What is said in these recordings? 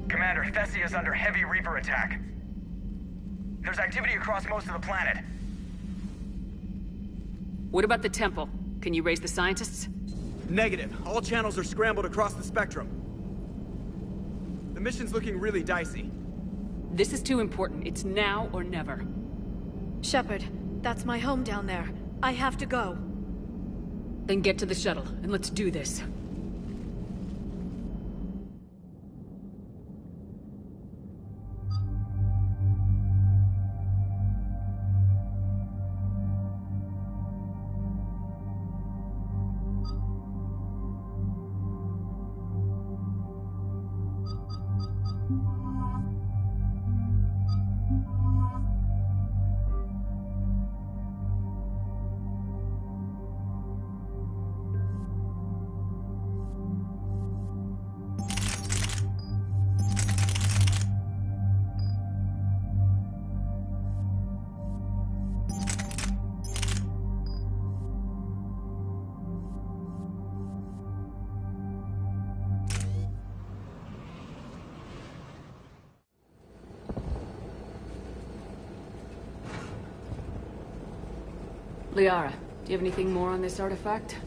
Commander, Thessia is under heavy Reaper attack. There's activity across most of the planet. What about the temple? Can you raise the scientists? Negative. All channels are scrambled across the spectrum. The mission's looking really dicey. This is too important. It's now or never. Shepard, that's my home down there. I have to go. Then get to the shuttle, and let's do this. Liara, do you have anything more on this artifact?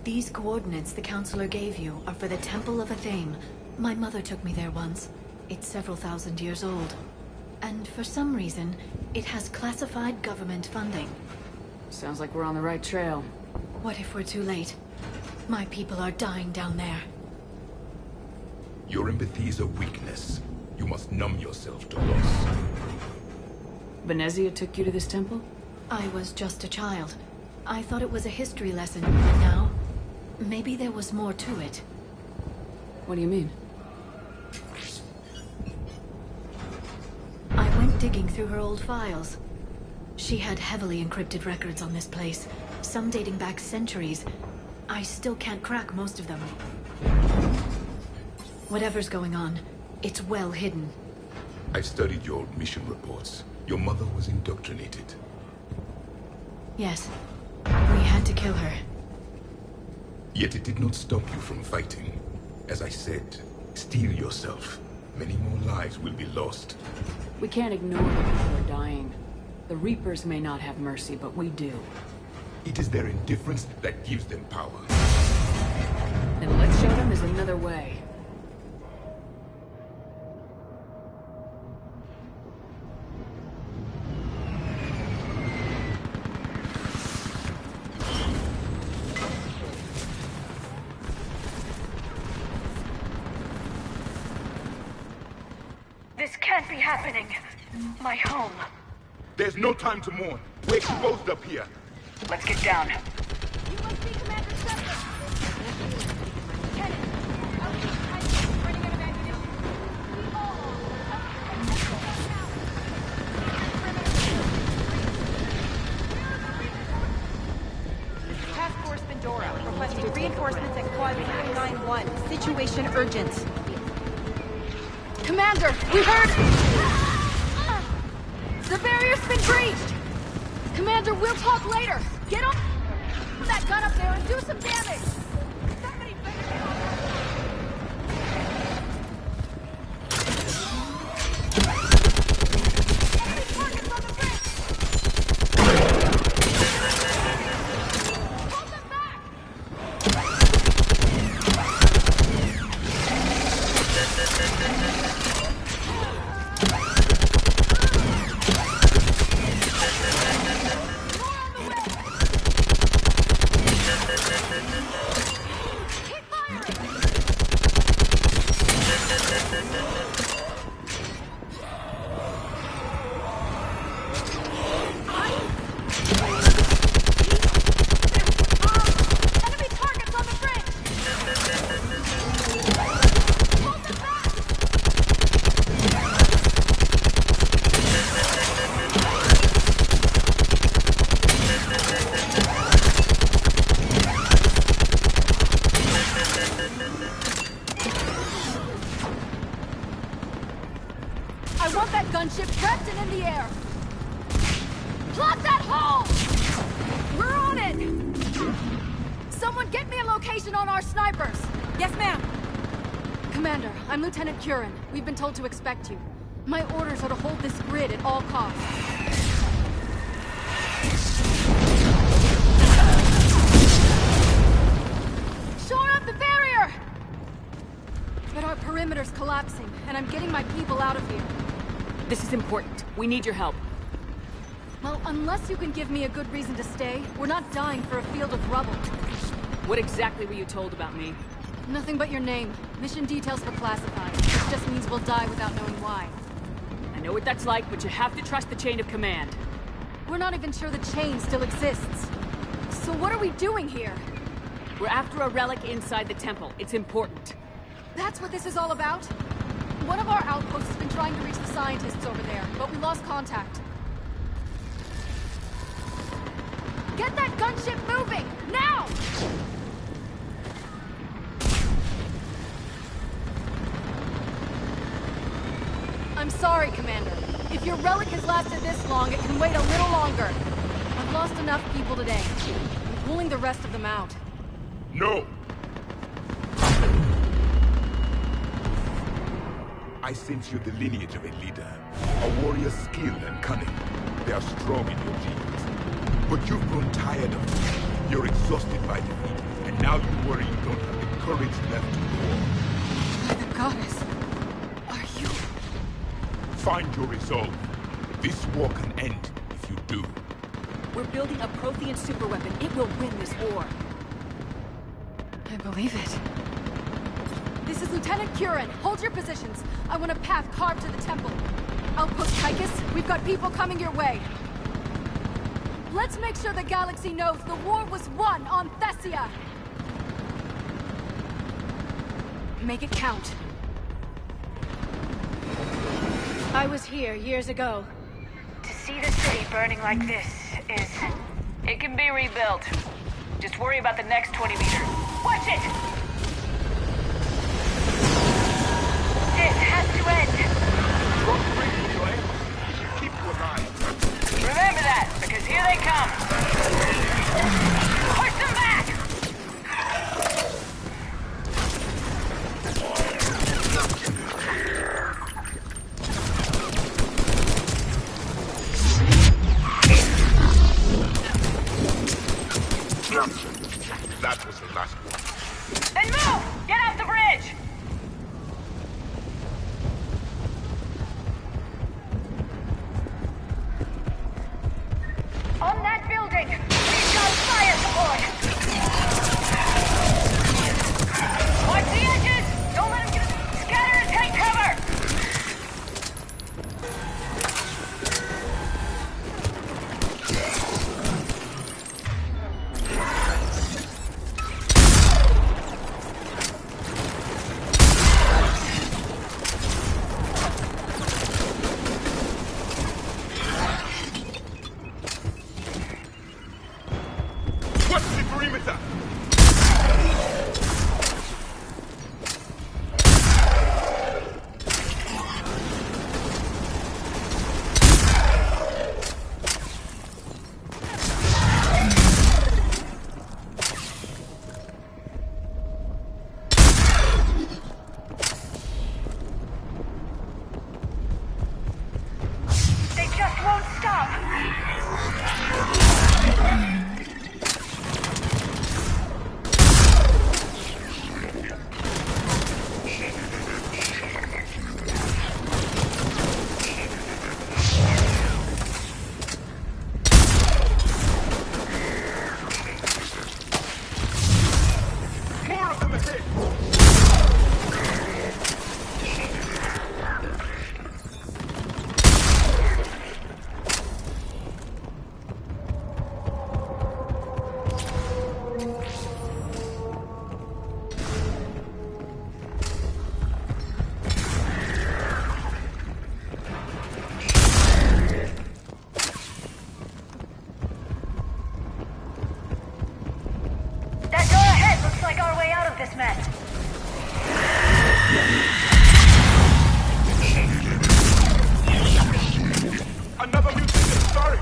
These coordinates the Counselor gave you are for the Temple of Athame. My mother took me there once. It's several thousand years old. And for some reason, it has classified government funding. Sounds like we're on the right trail. What if we're too late? My people are dying down there. Your empathy is a weakness. You must numb yourself to loss. Venezia took you to this temple? I was just a child. I thought it was a history lesson, and now, maybe there was more to it. What do you mean? I went digging through her old files. She had heavily encrypted records on this place, some dating back centuries. I still can't crack most of them. Whatever's going on, it's well hidden. I've studied your old mission reports. Your mother was indoctrinated. Yes, we had to kill her. Yet it did not stop you from fighting. As I said, steel yourself. Many more lives will be lost. We can't ignore the people who are dying. The Reapers may not have mercy, but we do. It is their indifference that gives them power. And let's show them there's another way. This can't be happening. My home. There's no time to mourn. We're exposed up here. Let's get down. You must be Commander Shepard. Kenneth, I'm running out of ammunition. Task Force Pandora, requesting reinforcements at Quad 091. Situation urgent. Commander, we heard... The barrier's been breached! Commander, we'll talk later! Get on that gun up there and do some damage! Somebody Plug that hole! We're on it! Someone get me a location on our snipers! Yes, ma'am. Commander, I'm Lieutenant Curran. We've been told to expect you. My orders are to hold this grid at all costs. Shore up the barrier! But our perimeter's collapsing, and I'm getting my people out of here. This is important. We need your help. Well, unless you can give me a good reason to stay, we're not dying for a field of rubble. What exactly were you told about me? Nothing but your name. Mission details were classified, which just means we'll die without knowing why. I know what that's like, but you have to trust the chain of command. We're not even sure the chain still exists. So what are we doing here? We're after a relic inside the temple. It's important. That's what this is all about? One of our outposts has been trying to reach the scientists over there, but we lost contact. Get that gunship moving! Now! I'm sorry, Commander. If your relic has lasted this long, it can wait a little longer. I've lost enough people today. I'm pulling the rest of them out. No! I sense you're the lineage of a leader. A warrior's skill and cunning. They are strong in your genes. But you've grown tired of it. You're exhausted by defeat. And now you worry you don't have the courage left to war. The goddess. Are you... Find your resolve. This war can end if you do. We're building a Prothean superweapon. It will win this war. I believe it. This is Lieutenant Curran. Hold your positions. I want a path carved to the temple. Outpost Tychus, we've got people coming your way. Let's make sure the galaxy knows the war was won on Thessia! Make it count. I was here years ago. To see the city burning like this is... It can be rebuilt. Just worry about the next 20 meters. Watch it! This has to end. Keep you alive. Remember that, because here they come. Push them back! That was the last one. Then move! Get off the bridge! On that building! We've got fire support! Watch the edges! Don't let them get... Scatter and take cover! What's the perimeter? They just won't stop! More of them ahead! That door ahead looks like our way out of this mess. Another mutant! Sorry!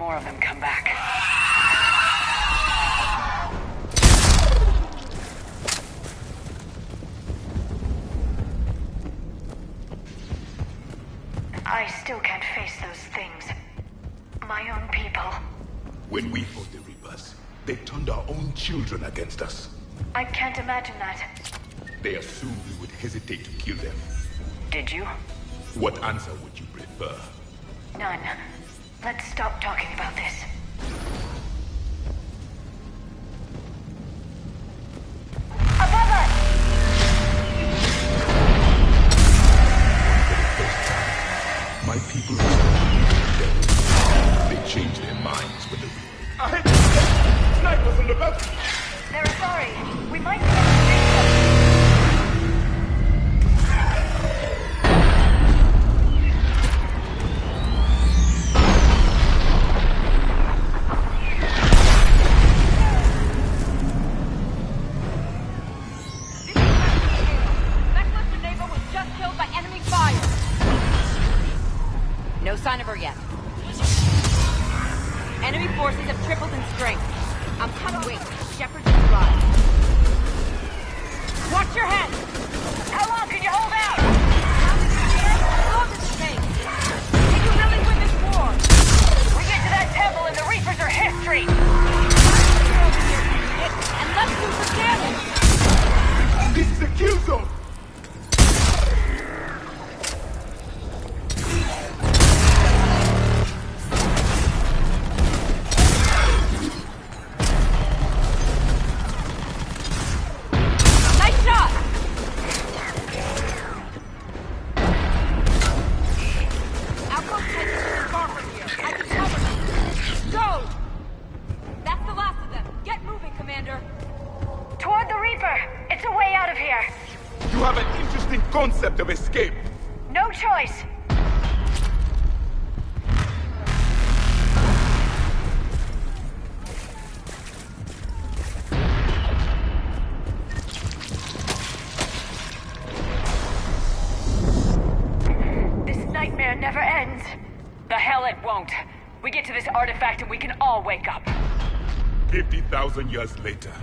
more of them come back. I still can't face those things. My own people. When we fought the Reapers, they turned our own children against us. I can't imagine that. They assumed we would hesitate to kill them. Did you? What answer would you prefer? None. Let's stop talking about this. Above us! My people they changed their minds when the snipers on the balcony! They're sorry. We might be able to reach them. No sign of her yet. Enemy forces have tripled in strength. I'm cutting wings. Shepard just arrived. Watch your head! How long can you hold out? How long does it take? Can you really win this war? We get to that temple and the Reapers are history! And let's do some damage! This is a kill zone! Concept of escape. No choice. This nightmare never ends. The hell it won't. We get to this artifact and we can all wake up. 50,000 years later.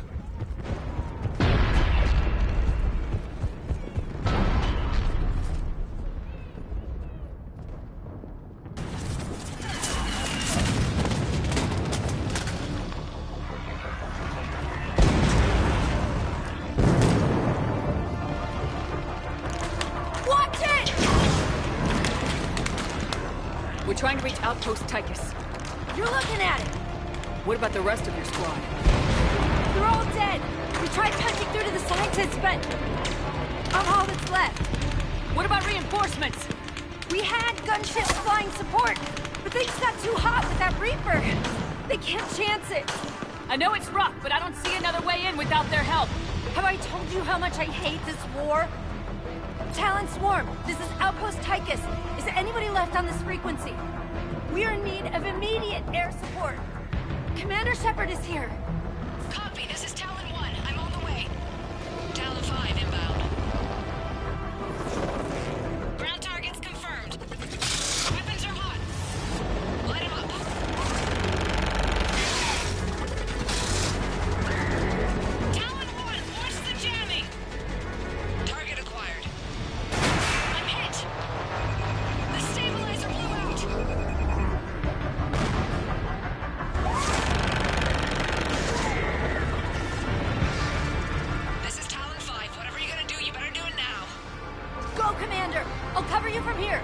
Trying to reach Outpost Tychus. You're looking at it! What about the rest of your squad? They're all dead! We tried punching through to the scientists, but I'm all that's left. What about reinforcements? We had gunships flying support, but they just got too hot with that Reaper. They can't chance it. I know it's rough, but I don't see another way in without their help. Have I told you how much I hate this war? Talon Swarm, this is Outpost Tychus. Is there anybody left on this frequency? We are in need of immediate air support. Commander Shepard is here. Copy, this is Talon 1. I'm on the way. Talon 5 inbound. Ground targets confirmed. Weapons are hot. Light 'em up. Talon 1, watch the jamming. Target acquired. I'm hit. The stabilizer blew out. This is Talon 5. Whatever you're gonna do, you better do it now. Go, Commander! I'll cover you from here.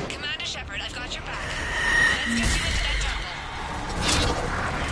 Commander Shepard, I've got your back. Let's get you into that temple. Missiles upon us.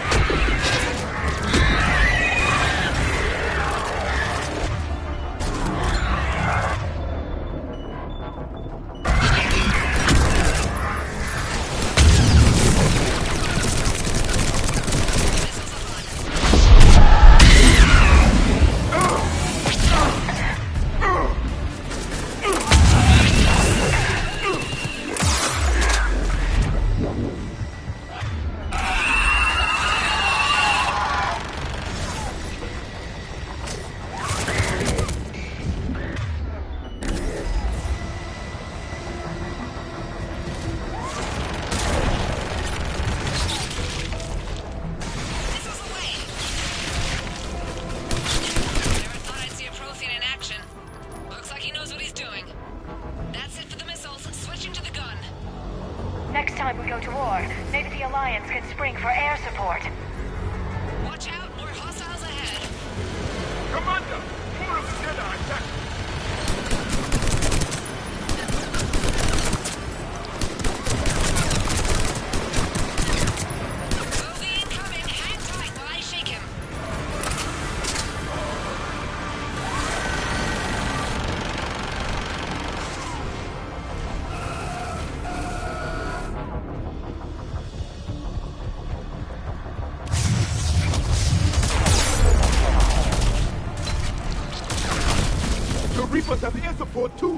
must have air support too! We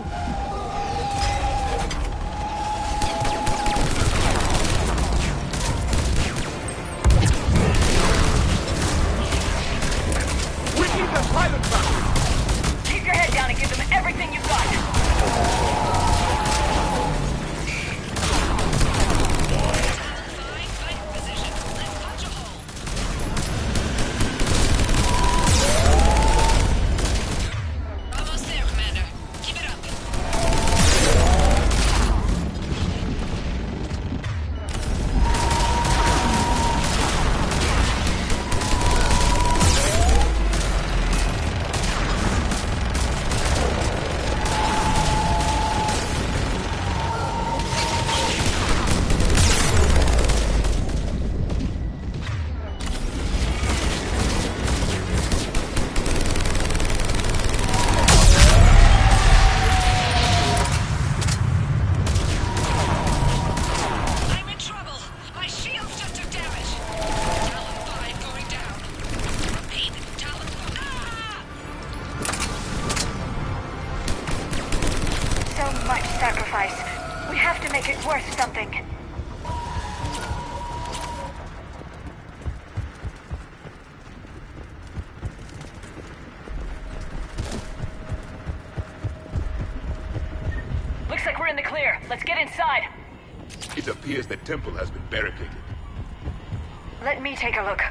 need that pilot back! Keep your head down and give them everything you've got. Fine, fight position. Let's punch a hole. Almost there, Commander. Keep it up. I'm in trouble. My shields just took damage. Talon 5 going down. Repeat, Talon 5. Ah! So much sacrifice. We have to make it worth something. Looks like we're in the clear. Let's get inside. It appears the temple has been barricaded. Let me take a look.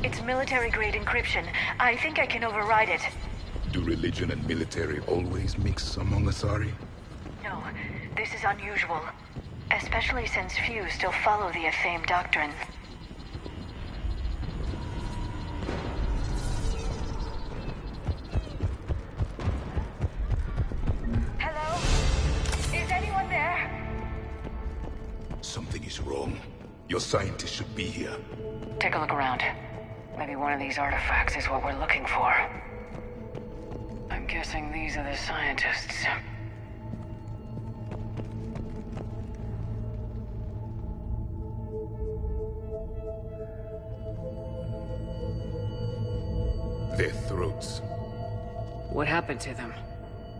It's military-grade encryption. I think I can override it. Do religion and military always mix among Asari? No, this is unusual. Especially since few still follow the Athame doctrine. Hello? Is anyone there? Something is wrong. Your scientists should be here. Take a look around. Maybe one of these artifacts is what we're looking for. I'm guessing these are the scientists. Their throats. What happened to them?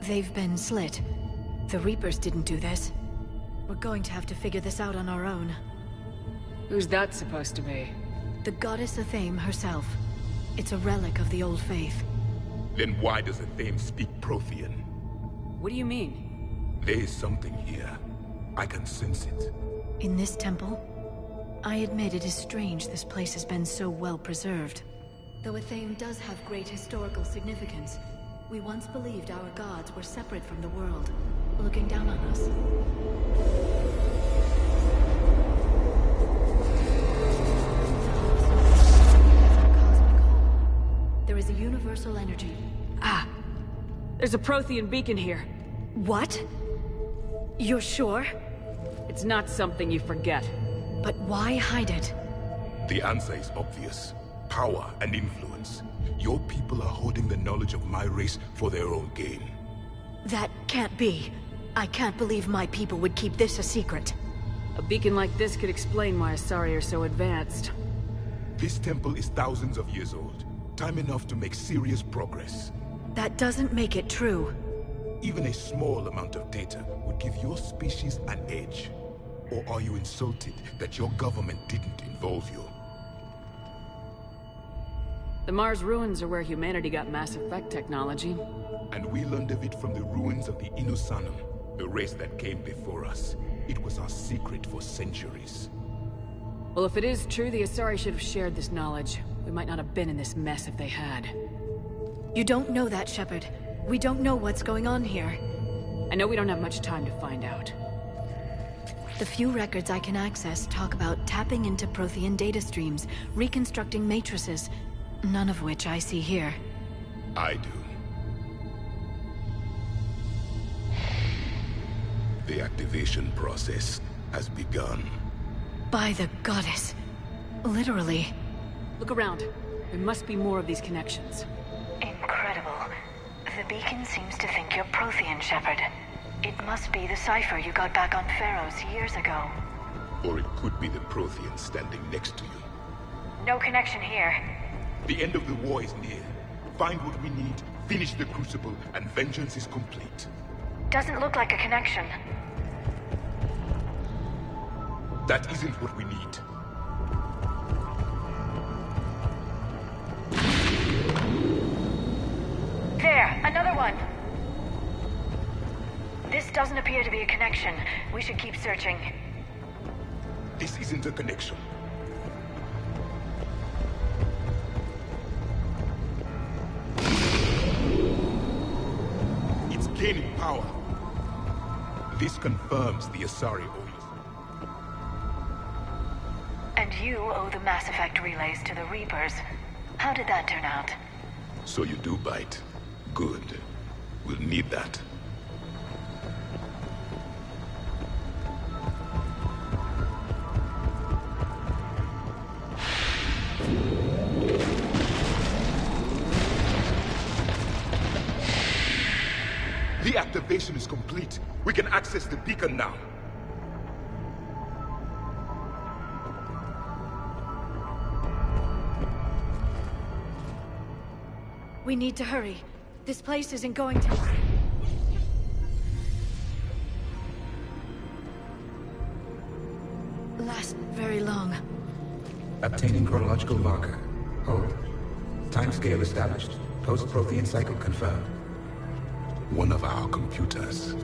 They've been slit. The Reapers didn't do this. We're going to have to figure this out on our own. Who's that supposed to be? The goddess Athame herself. It's a relic of the old faith. Then why does Athame speak Prothean? What do you mean? There is something here. I can sense it. In this temple? I admit it is strange this place has been so well preserved. Though Athame does have great historical significance, we once believed our gods were separate from the world, looking down on us. There is a universal energy. Ah! There's a Prothean beacon here. What? You're sure? It's not something you forget. But why hide it? The answer is obvious. Power and influence. Your people are holding the knowledge of my race for their own gain. That can't be. I can't believe my people would keep this a secret. A beacon like this could explain why Asari are so advanced. This temple is thousands of years old. Time enough to make serious progress. That doesn't make it true. Even a small amount of data would give your species an edge. Or are you insulted that your government didn't involve you? The Mars ruins are where humanity got Mass Effect technology. And we learned of it from the ruins of the Inusanum, the race that came before us. It was our secret for centuries. Well, if it is true, the Asari should have shared this knowledge. We might not have been in this mess if they had. You don't know that, Shepard. We don't know what's going on here. I know we don't have much time to find out. The few records I can access talk about tapping into Prothean data streams, reconstructing matrices, none of which I see here. I do. The activation process has begun. By the goddess. Literally. Look around. There must be more of these connections. Incredible. The beacon seems to think you're Prothean, Shepard. It must be the cipher you got back on Pharaohs years ago. Or it could be the Prothean standing next to you. No connection here. The end of the war is near. Find what we need, finish the Crucible, and vengeance is complete. Doesn't look like a connection. That isn't what we need. There, another one. This doesn't appear to be a connection. We should keep searching. This isn't a connection. It's gaining power. This confirms the Asari oath. And you owe the Mass Effect relays to the Reapers. How did that turn out? So you do bite. Good. We'll need that. The activation is complete. We can access the beacon now. We need to hurry. This place isn't going to... last very long. Obtaining chronological marker. Hold. Timescale established. Post-Prothean cycle confirmed. One of our computers.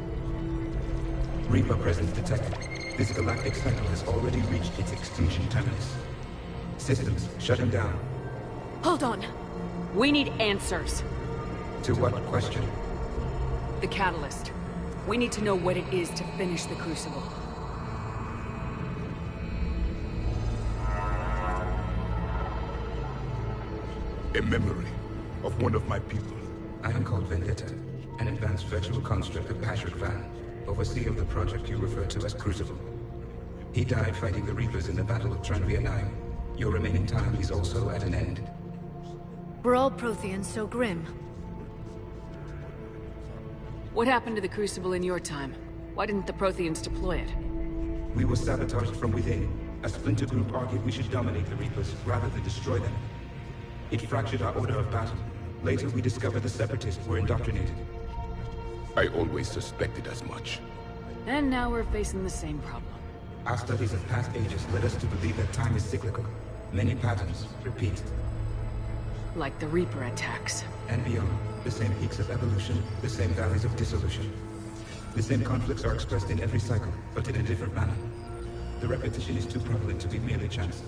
Reaper presence detected. This galactic cycle has already reached its extinction terminus. Systems shutting down. Hold on. We need answers. To what question? The catalyst. We need to know what it is to finish the Crucible. A memory of one of my people. I am called Vendetta, an advanced virtual construct of Patrick Van, overseer of the project you refer to as Crucible. He died fighting the Reapers in the Battle of Tranvia 9. Your remaining time is also at an end. Were all Protheans so grim? What happened to the Crucible in your time? Why didn't the Protheans deploy it? We were sabotaged from within. A splinter group argued we should dominate the Reapers rather than destroy them. It fractured our order of battle. Later we discovered the Separatists were indoctrinated. I always suspected as much. And now we're facing the same problem. Our studies of past ages led us to believe that time is cyclical. Many patterns repeat. Like the Reaper attacks. And beyond, the same peaks of evolution, the same valleys of dissolution. The same conflicts are expressed in every cycle, but in a different manner. The repetition is too prevalent to be merely chance.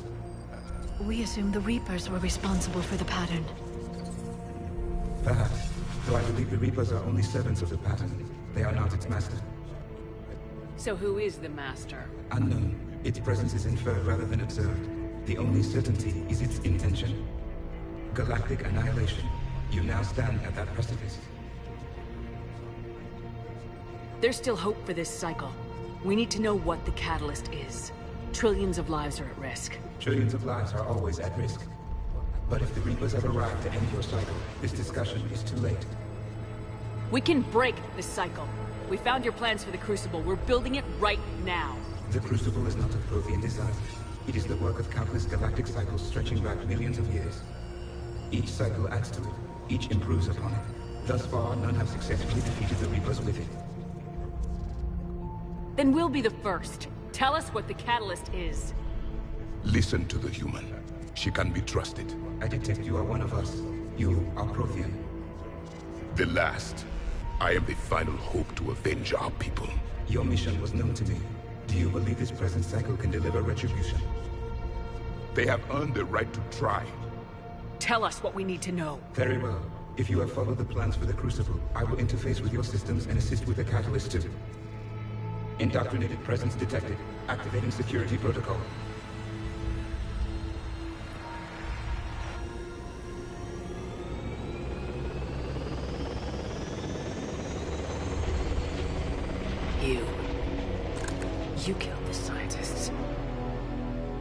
We assumed the Reapers were responsible for the pattern. Perhaps, though I believe the Reapers are only servants of the pattern. They are not its master. So who is the Master? Unknown. Its presence is inferred rather than observed. The only certainty is its intention. Galactic annihilation. You now stand at that precipice. There's still hope for this cycle. We need to know what the catalyst is. Trillions of lives are at risk. Trillions of lives are always at risk. But if the Reapers have arrived to end your cycle, this discussion is too late. We can break this cycle. We found your plans for the Crucible. We're building it right now. The Crucible is not of Prothean design. It is the work of countless galactic cycles stretching back millions of years. Each cycle adds to it. Each improves upon it. Thus far, none have successfully defeated the Reapers with it. Then we'll be the first. Tell us what the catalyst is. Listen to the human. She can be trusted. I detect you are one of us. You are Prothean. The last. I am the final hope to avenge our people. Your mission was known to me. Do you believe this present cycle can deliver retribution? They have earned the right to try. Tell us what we need to know. Very well. If you have followed the plans for the Crucible, I will interface with your systems and assist with the catalyst too. Indoctrinated presence detected. Activating security protocol. You killed the scientists.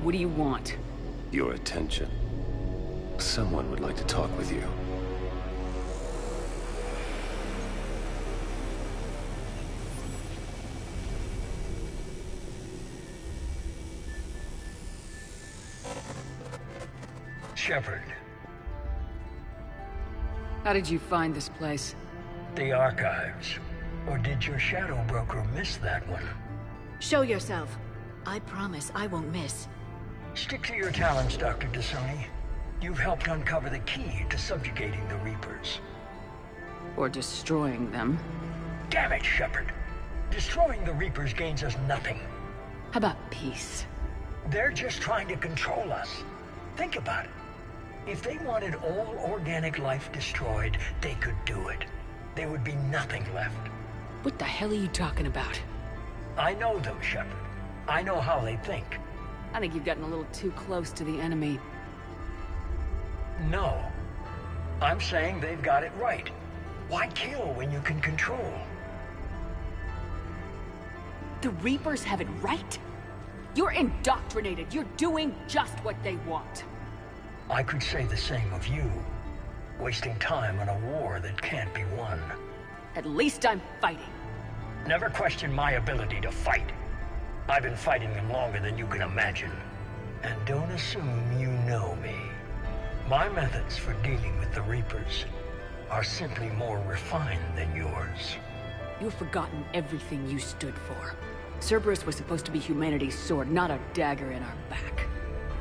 What do you want? Your attention. Someone would like to talk with you. Shepard, How did you find this place? The archives. Or did your shadow broker miss that one? Show yourself. I promise I won't miss. Stick to your talents, Dr. T'Soni. You've helped uncover the key to subjugating the Reapers. Or destroying them. Damn it, Shepard. Destroying the Reapers gains us nothing. How about peace? They're just trying to control us. Think about it. If they wanted all organic life destroyed, they could do it. There would be nothing left. What the hell are you talking about? I know them, Shepard. I know how they think. I think you've gotten a little too close to the enemy. No. I'm saying they've got it right. Why kill when you can control? The Reapers have it right? You're indoctrinated. You're doing just what they want. I could say the same of you. Wasting time on a war that can't be won. At least I'm fighting. Never question my ability to fight. I've been fighting them longer than you can imagine. And don't assume you know me. My methods for dealing with the Reapers are simply more refined than yours. You've forgotten everything you stood for. Cerberus was supposed to be humanity's sword, not a dagger in our back.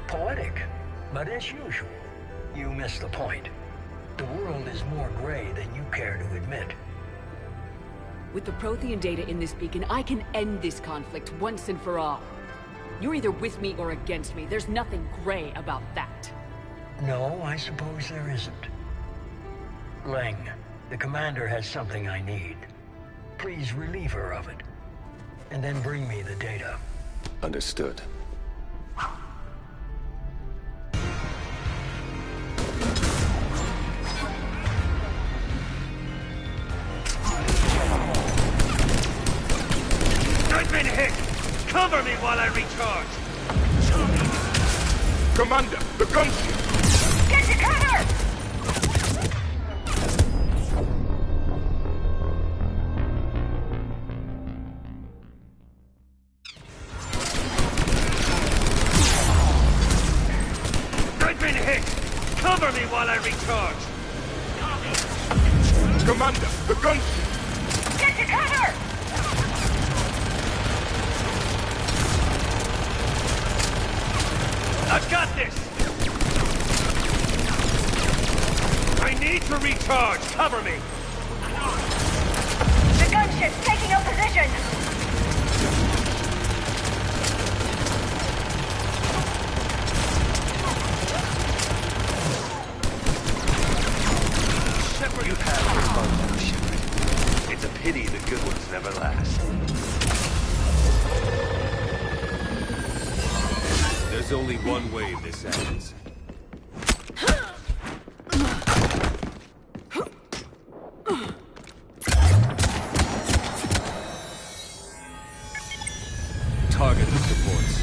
Poetic, but as usual, you miss the point. The world is more gray than you care to admit. With the Prothean data in this beacon, I can end this conflict once and for all. You're either with me or against me. There's nothing gray about that. No, I suppose there isn't. Leng, the commander has something I need. Please relieve her of it. And then bring me the data. Understood. I've been hit! Cover me while I recharge! Commander, the gunship! Get to cover! I've been hit! Cover me while I recharge! Commander, the gunship! Get to cover! I've got this! I need to recharge! Cover me! The gunship's taking up position! Shepard, you have your fun now, Shepard. It's a pity the good ones never last. There's only one way this ends. Target the supports.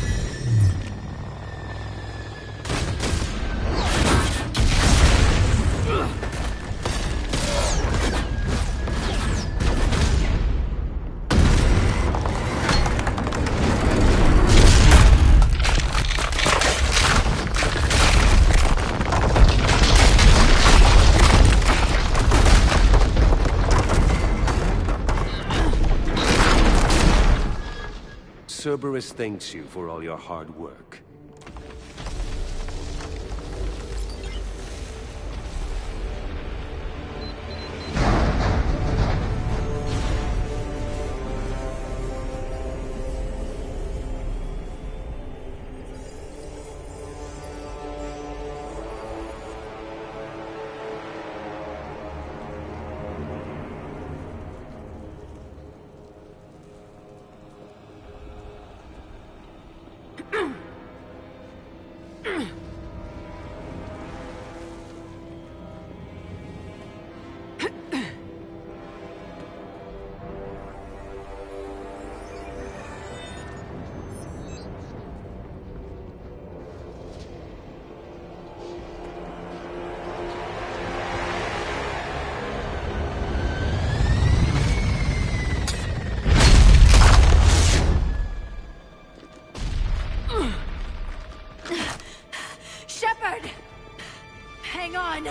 Cerberus thanks you for all your hard work. Shepard! Hang on!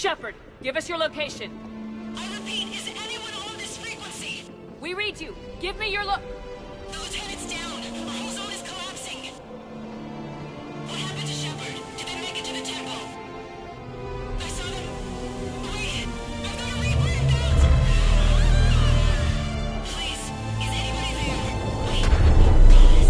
Shepard, give us your location. I repeat, is anyone on this frequency? We read you. Give me your The lieutenant's down. Our whole zone is collapsing. What happened to Shepard? Did they make it to the temple? I saw them. Wait, I've got a Reaper inbound. Please, is anybody there? Wait, guys,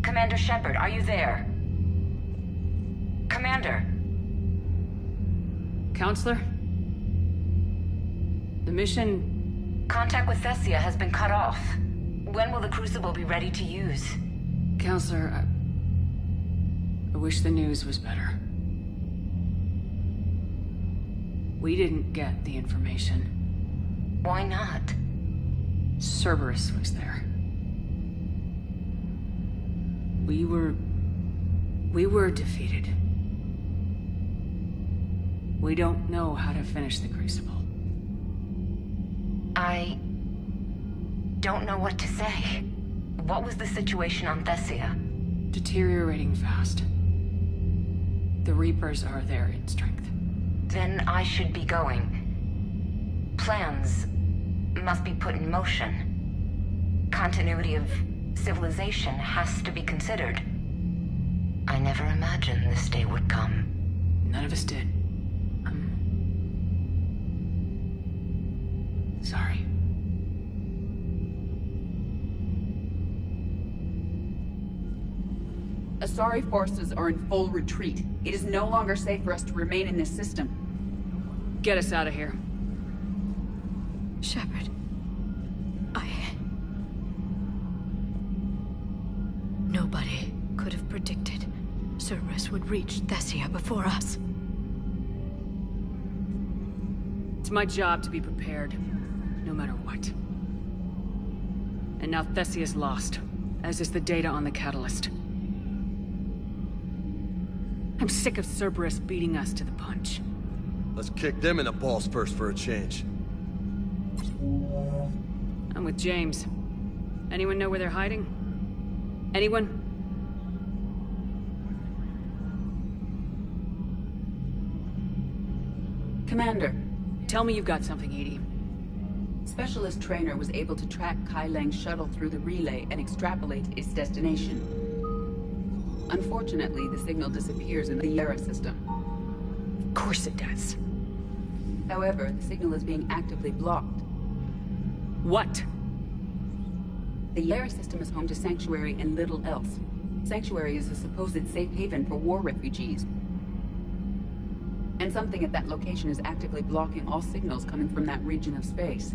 Commander Shepard, are you there? Commander? Counselor? The mission... Contact with Thessia has been cut off. When will the Crucible be ready to use? Counselor, I wish the news was better. We didn't get the information. Why not? Cerberus was there. We were defeated. We don't know how to finish the Crucible. I don't know what to say. What was the situation on Thessia? Deteriorating fast. The Reapers are there in strength. Then I should be going. Plans must be put in motion. Continuity of civilization has to be considered. I never imagined this day would come. None of us did. Sorry. Asari forces are in full retreat. It is no longer safe for us to remain in this system. Get us out of here. Shepard. Nobody could have predicted Cerberus would reach Thessia before us. It's my job to be prepared, no matter what. And now Thessia's lost, as is the data on the Catalyst. I'm sick of Cerberus beating us to the punch. Let's kick them in the balls first for a change. I'm with James. Anyone know where they're hiding? Anyone? Commander. Tell me you've got something, EDI. Specialist Trainer was able to track Kai Leng's shuttle through the relay and extrapolate its destination. Unfortunately, the signal disappears in the Yera system. Of course it does. However, the signal is being actively blocked. What? The Yera system is home to Sanctuary and little else. Sanctuary is a supposed safe haven for war refugees. And something at that location is actively blocking all signals coming from that region of space.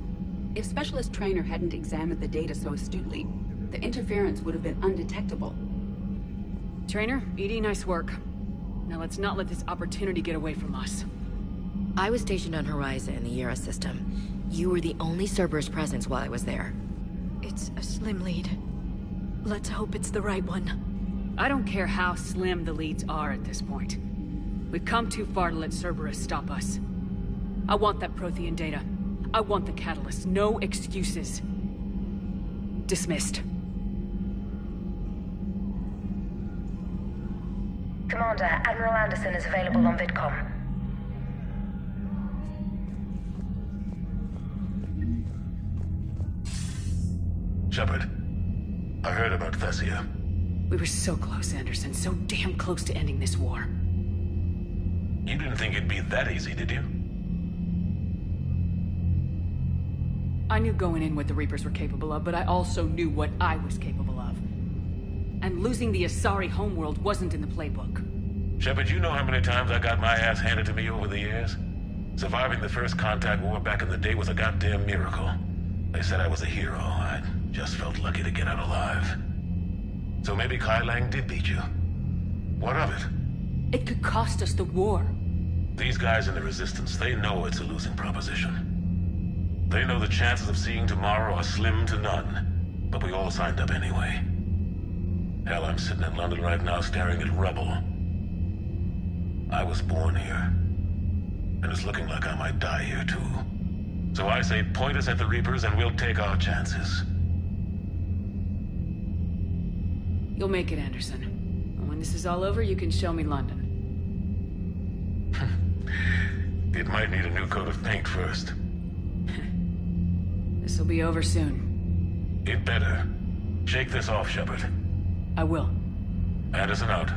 If Specialist Trainer hadn't examined the data so astutely, the interference would have been undetectable. Trainer, EDI, nice work. Now let's not let this opportunity get away from us. I was stationed on Horizon in the Yera system. You were the only Cerberus presence while I was there. It's a slim lead. Let's hope it's the right one. I don't care how slim the leads are at this point. We've come too far to let Cerberus stop us. I want that Prothean data. I want the Catalyst. No excuses. Dismissed. Commander, Admiral Anderson is available on VidCom. Shepard, I heard about Thessia. We were so close, Anderson. So damn close to ending this war. You didn't think it'd be that easy, did you? I knew going in what the Reapers were capable of, but I also knew what I was capable of. And losing the Asari homeworld wasn't in the playbook. Shepard, you know how many times I got my ass handed to me over the years? Surviving the first contact war back in the day was a goddamn miracle. They said I was a hero. I just felt lucky to get out alive. So maybe Kai Lang did beat you. What of it? It could cost us the war. These guys in the Resistance, they know it's a losing proposition. They know the chances of seeing tomorrow are slim to none. But we all signed up anyway. Hell, I'm sitting in London right now staring at rubble. I was born here. And it's looking like I might die here too. So I say point us at the Reapers and we'll take our chances. You'll make it, Anderson. And when this is all over, you can show me London. It might need a new coat of paint first. This'll be over soon. It better. Shake this off, Shepard. I will. Anderson out.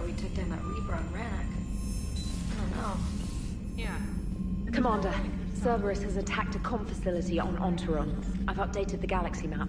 We took down that Reaper on Rannoch. I don't know. Yeah. Commander, Cerberus has attacked a comm facility on Ontaron. I've updated the galaxy map.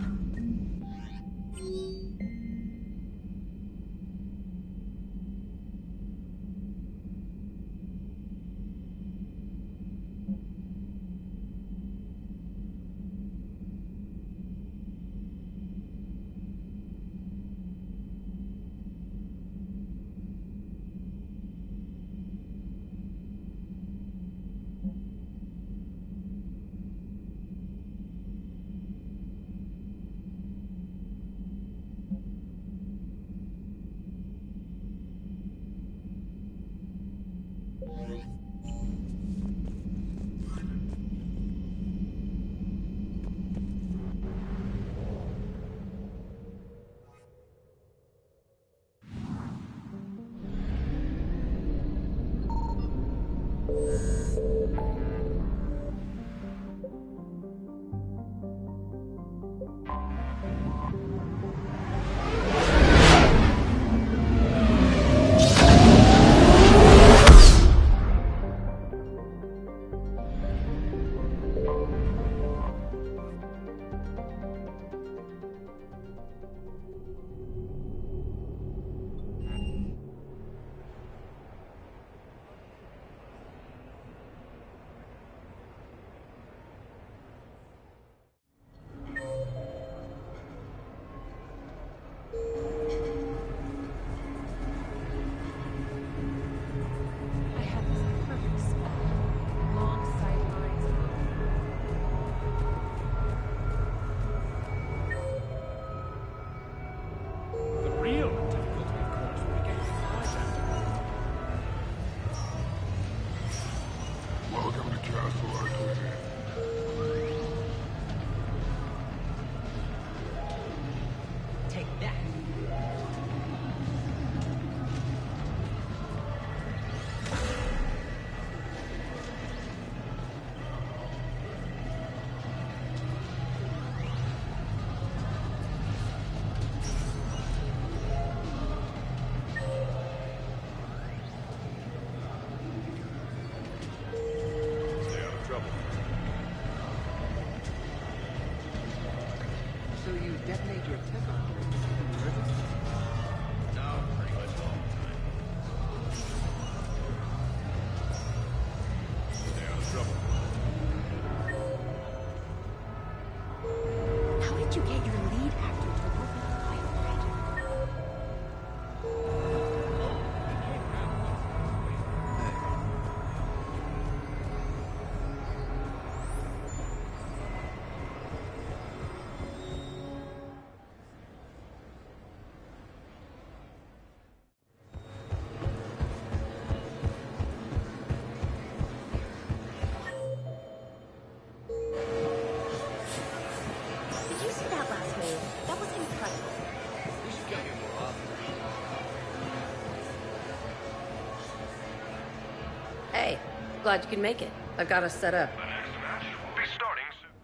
Hey, glad you could make it. I've got us set up. The next match will be starting soon.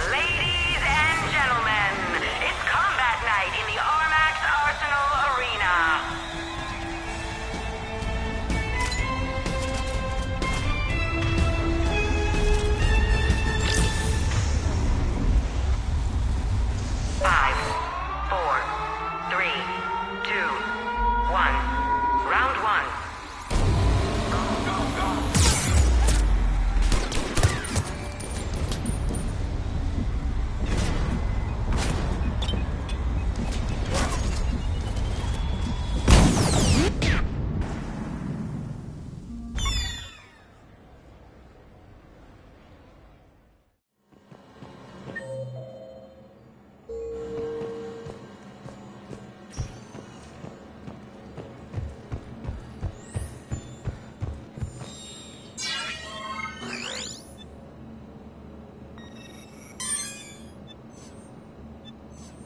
Ladies and gentlemen, it's combat night in the Armax Arsenal Arena. Five, four, three, two, one. Round one.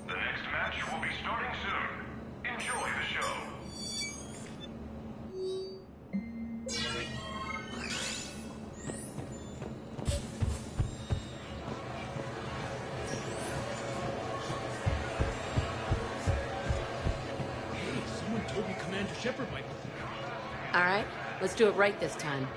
The next match will be starting soon. Enjoy the show. Hey, someone told me Commander Shepard might be there. Alright, let's do it right this time.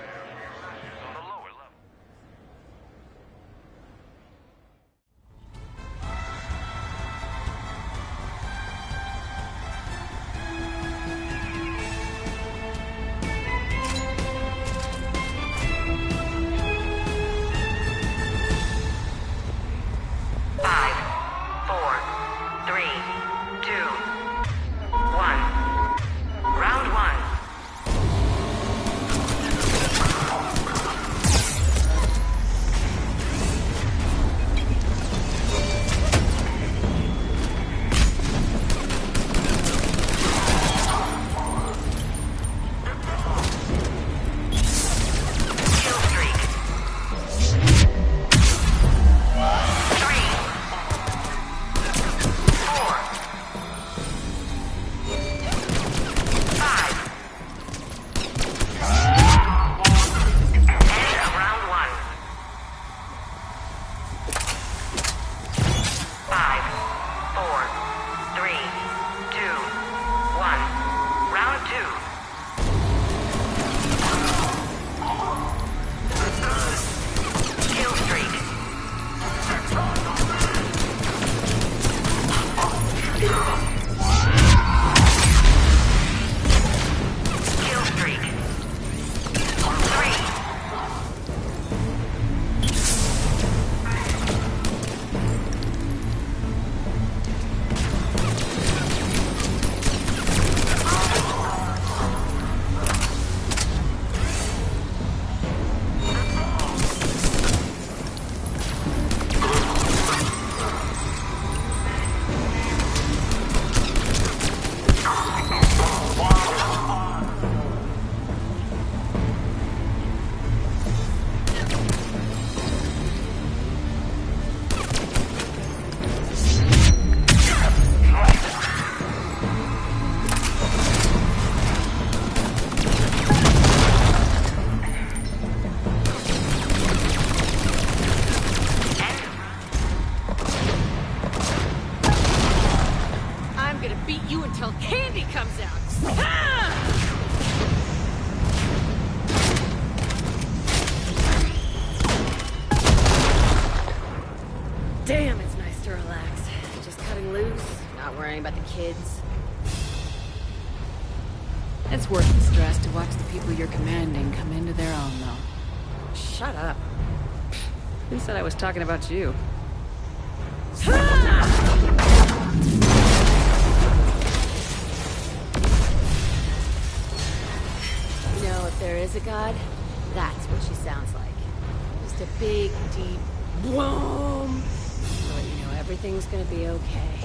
Five, four, three, two, one. Round one. Kill streak. Three. Four. Five. End of round one. Five, four, three, two, one. Round two. Kill streak. Kill streak. Three. I'm gonna beat you until candy comes out. Ah! Damn, it's nice to relax. Just cutting loose, not worrying about the kids. It's worth the stress to watch the people you're commanding come into their own, though. Shut up. Who said I was talking about you? You know, if there is a god, that's what she sounds like. Just a big, deep boom. But you know, everything's gonna be okay.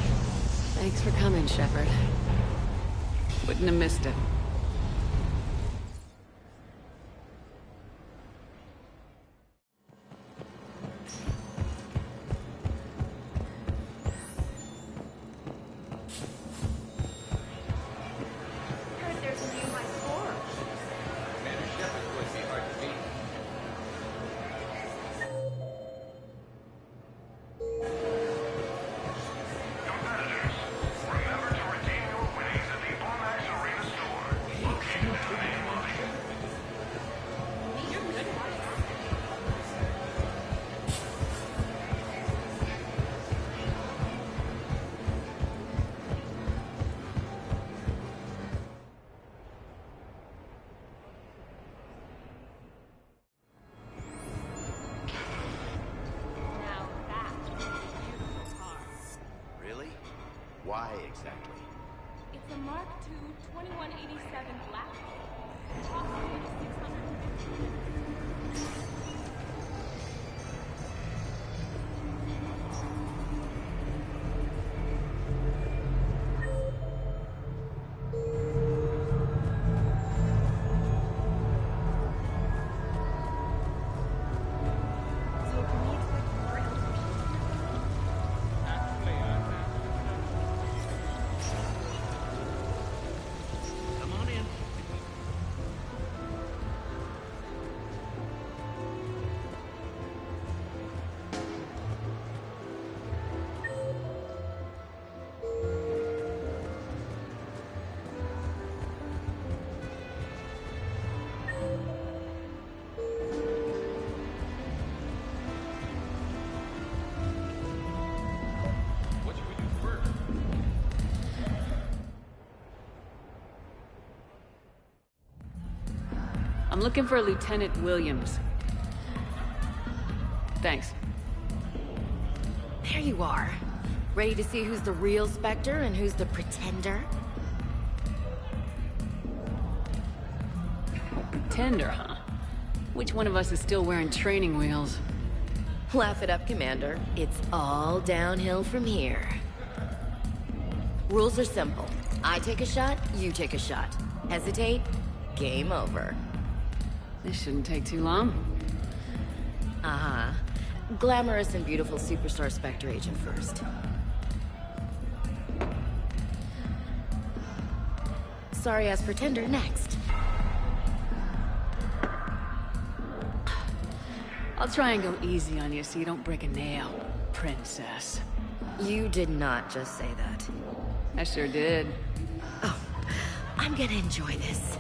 Thanks for coming, Shepard. Wouldn't have missed it. exactly? It's a Mark II 2187 Black Hole. Approximately 650. I'm looking for Lieutenant Williams. Thanks. There you are. Ready to see who's the real Spectre and who's the pretender? Pretender, huh? Which one of us is still wearing training wheels? Laugh it up, Commander. It's all downhill from here. Rules are simple. I take a shot, you take a shot. Hesitate, game over. This shouldn't take too long. Uh-huh. Glamorous and beautiful superstar Spectre agent first. Sorry-ass pretender next. I'll try and go easy on you so you don't break a nail, princess. You did not just say that. I sure did. Oh, I'm gonna enjoy this.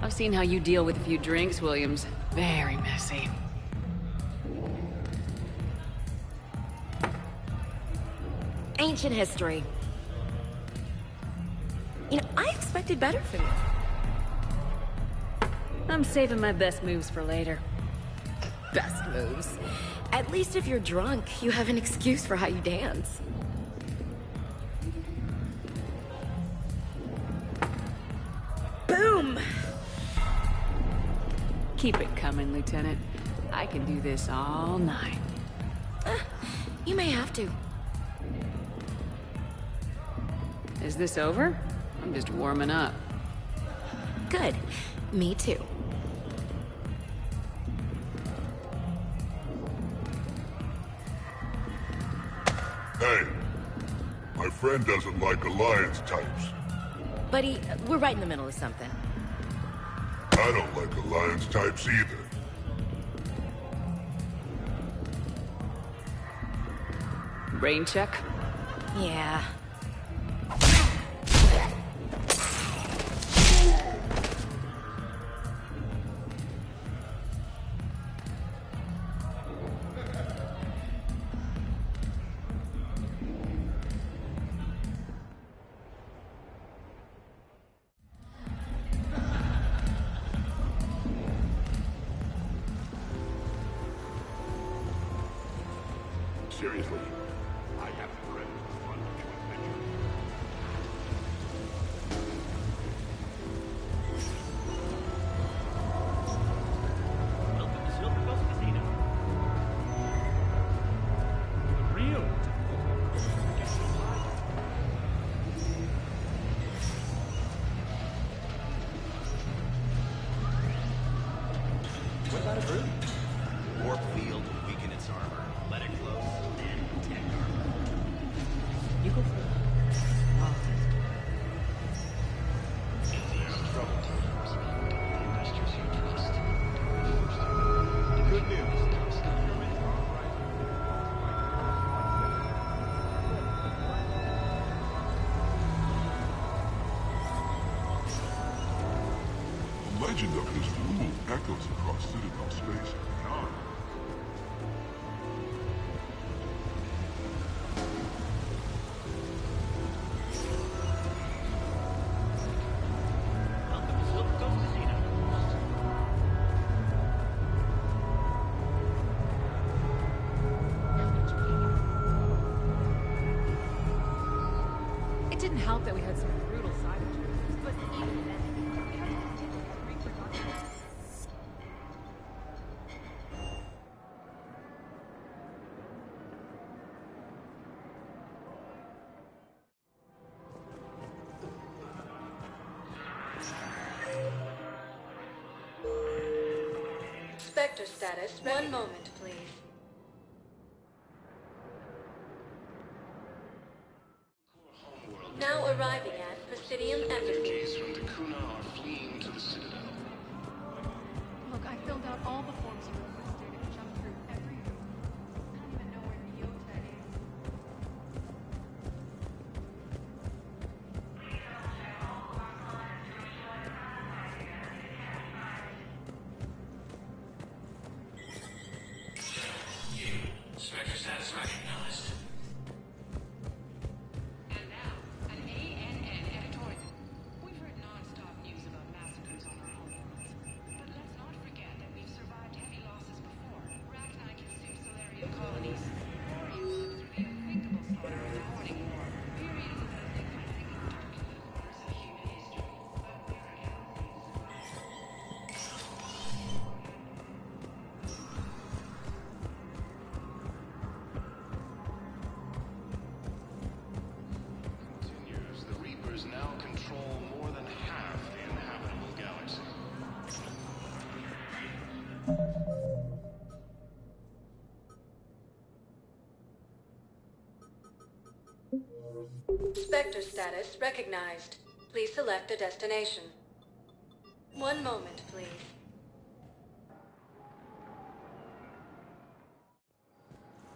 I've seen how you deal with a few drinks, Williams. Very messy. Ancient history. You know, I expected better from you. I'm saving my best moves for later. Best moves? At least if you're drunk, you have an excuse for how you dance. Boom! Keep it coming, Lieutenant. I can do this all night. You may have to. Is this over? I'm just warming up. Good. Me too. Hey, my friend doesn't like Alliance types. Buddy, we're right in the middle of something. I don't like Alliance types either. Brain check? Yeah. Seriously, I have a friend who wants to adventure. Welcome to Silver Coast Casino. The real. What about a brew? Warp field will weaken its armor. Let it close, then protect armor. You go first. In these troubled times, the investors you trust. The good news, government are right. The legend of his rule echoes across Citadel space and beyond. Welcome to Silver Coast Casino. didn't help that we had some brutal savages, but even then, we had to continue to reproduce. Spectre status. One moment, please. Now arriving at Presidium Embassy. From Dakuna are fleeing to the Citadel. Look, I filled out all the forms you requested and jumped through every hoop. I don't even know where the Yota is. Spectre status recognized. And now, an ANN editorial. We've heard non-stop news about massacres on our homeworlds. But let's not forget that we've survived heavy losses before. Rachni consumed Solarian colonies. Thorium lived through the unthinkable slaughter of the Horning War. Periods of ethnic cleansing in dark corners of human history. But we're Continues. The Reapers now control more than half the inhabitable galaxy. Spectre status recognized. Please select a destination. One moment, please.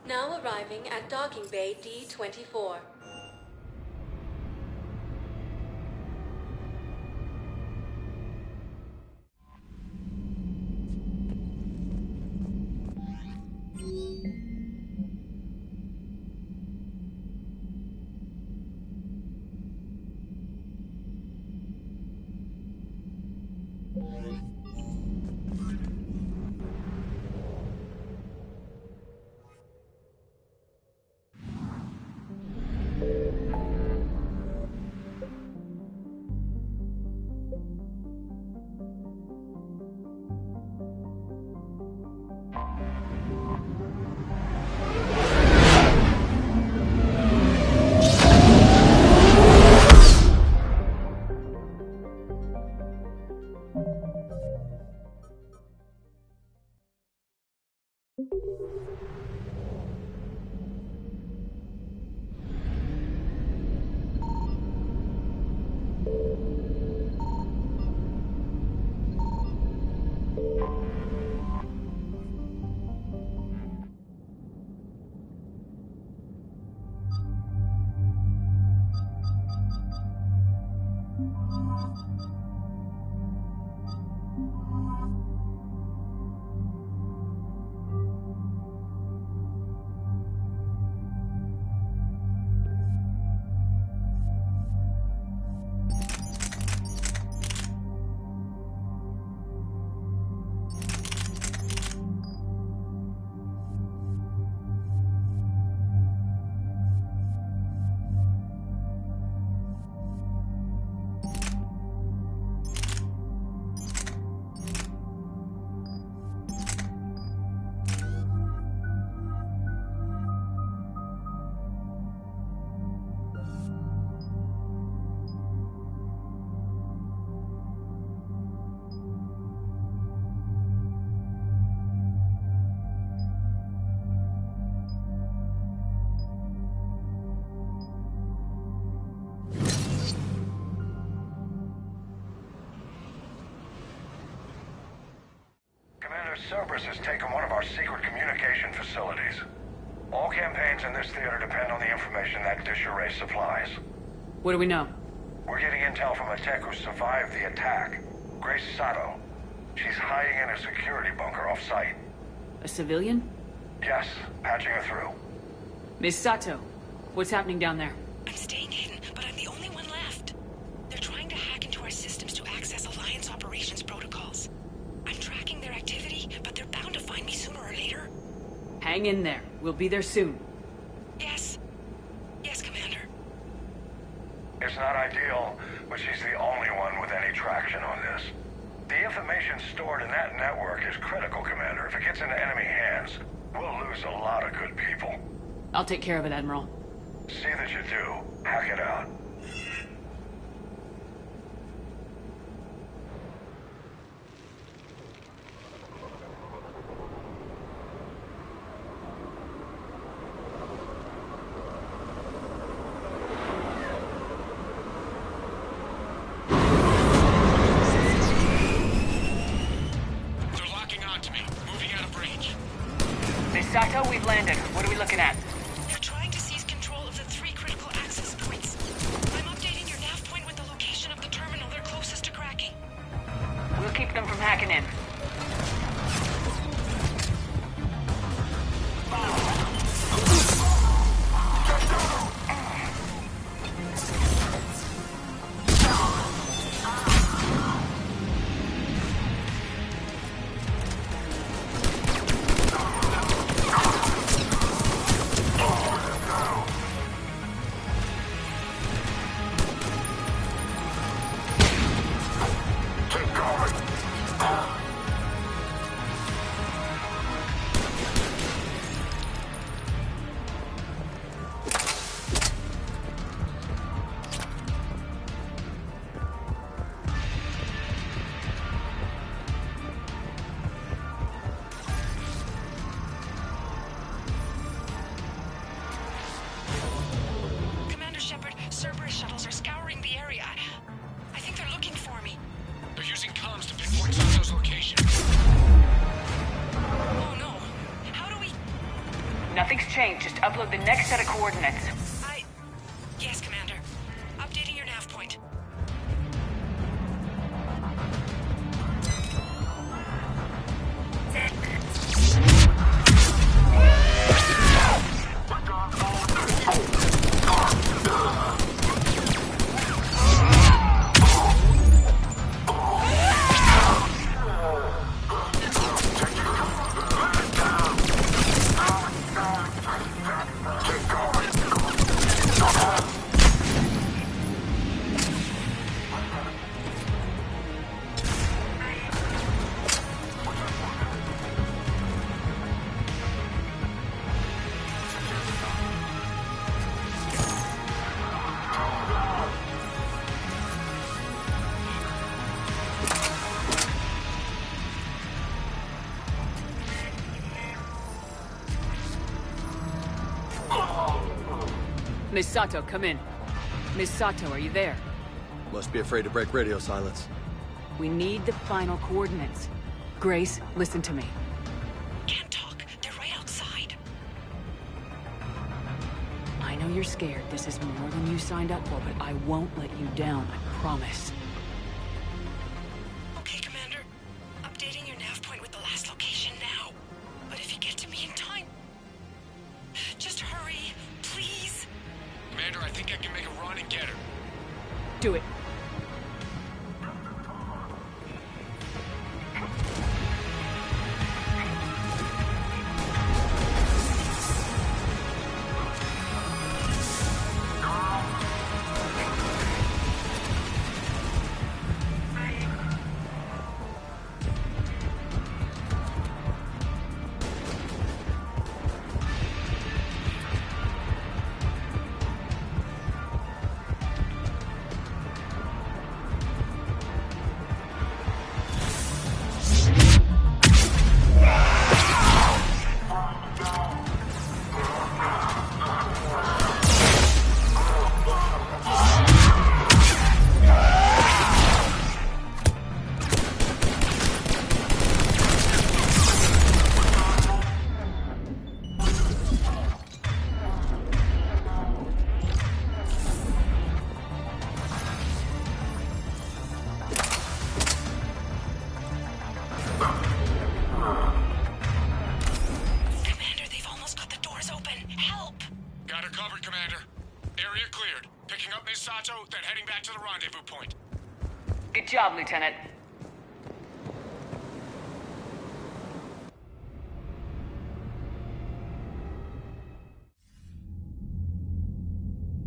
Now arriving at Docking Bay D-24. Cerberus has taken one of our secret communication facilities. All campaigns in this theater depend on the information that Dish Array supplies. What do we know? We're getting intel from a tech who survived the attack. Grace Sato. She's hiding in a security bunker off-site. A civilian? Yes, patching her through. Miss Sato, what's happening down there? I'm staying hidden, but I'm the only one left. They're trying to hack into our systems to access Alliance operations protocols. I'm tracking their activity, but they're bound to find me sooner or later. Hang in there. We'll be there soon. Yes. Yes, Commander. It's not ideal, but she's the only one with any traction on this. The information stored in that network is critical, Commander. If it gets into enemy hands, we'll lose a lot of good people. I'll take care of it, Admiral. See that you do. Hack it out. Sato, we've landed. What are we looking at? They're trying to seize control of the 3 critical access points. I'm updating your nav point with the location of the terminal they're closest to cracking. We'll keep them from hacking in. Cerberus shuttles are scouring the area. I think they're looking for me. They're using comms to pinpoint Sato's location. Oh no. How do we... Nothing's changed. Just upload the next set of coordinates. Yes, Commander. Updating your nav point. Miss Sato, come in. Miss Sato, are you there? Must be afraid to break radio silence. We need the final coordinates. Grace, listen to me. Can't talk. They're right outside. I know you're scared. This is more than you signed up for, but I won't let you down, I promise. Okay, Commander. Updating your nav point with the last location now. But if you get to me in time... just hurry, please. Commander, I think I can make a run and get her. Do it. Then heading back to the rendezvous point. Good job, Lieutenant.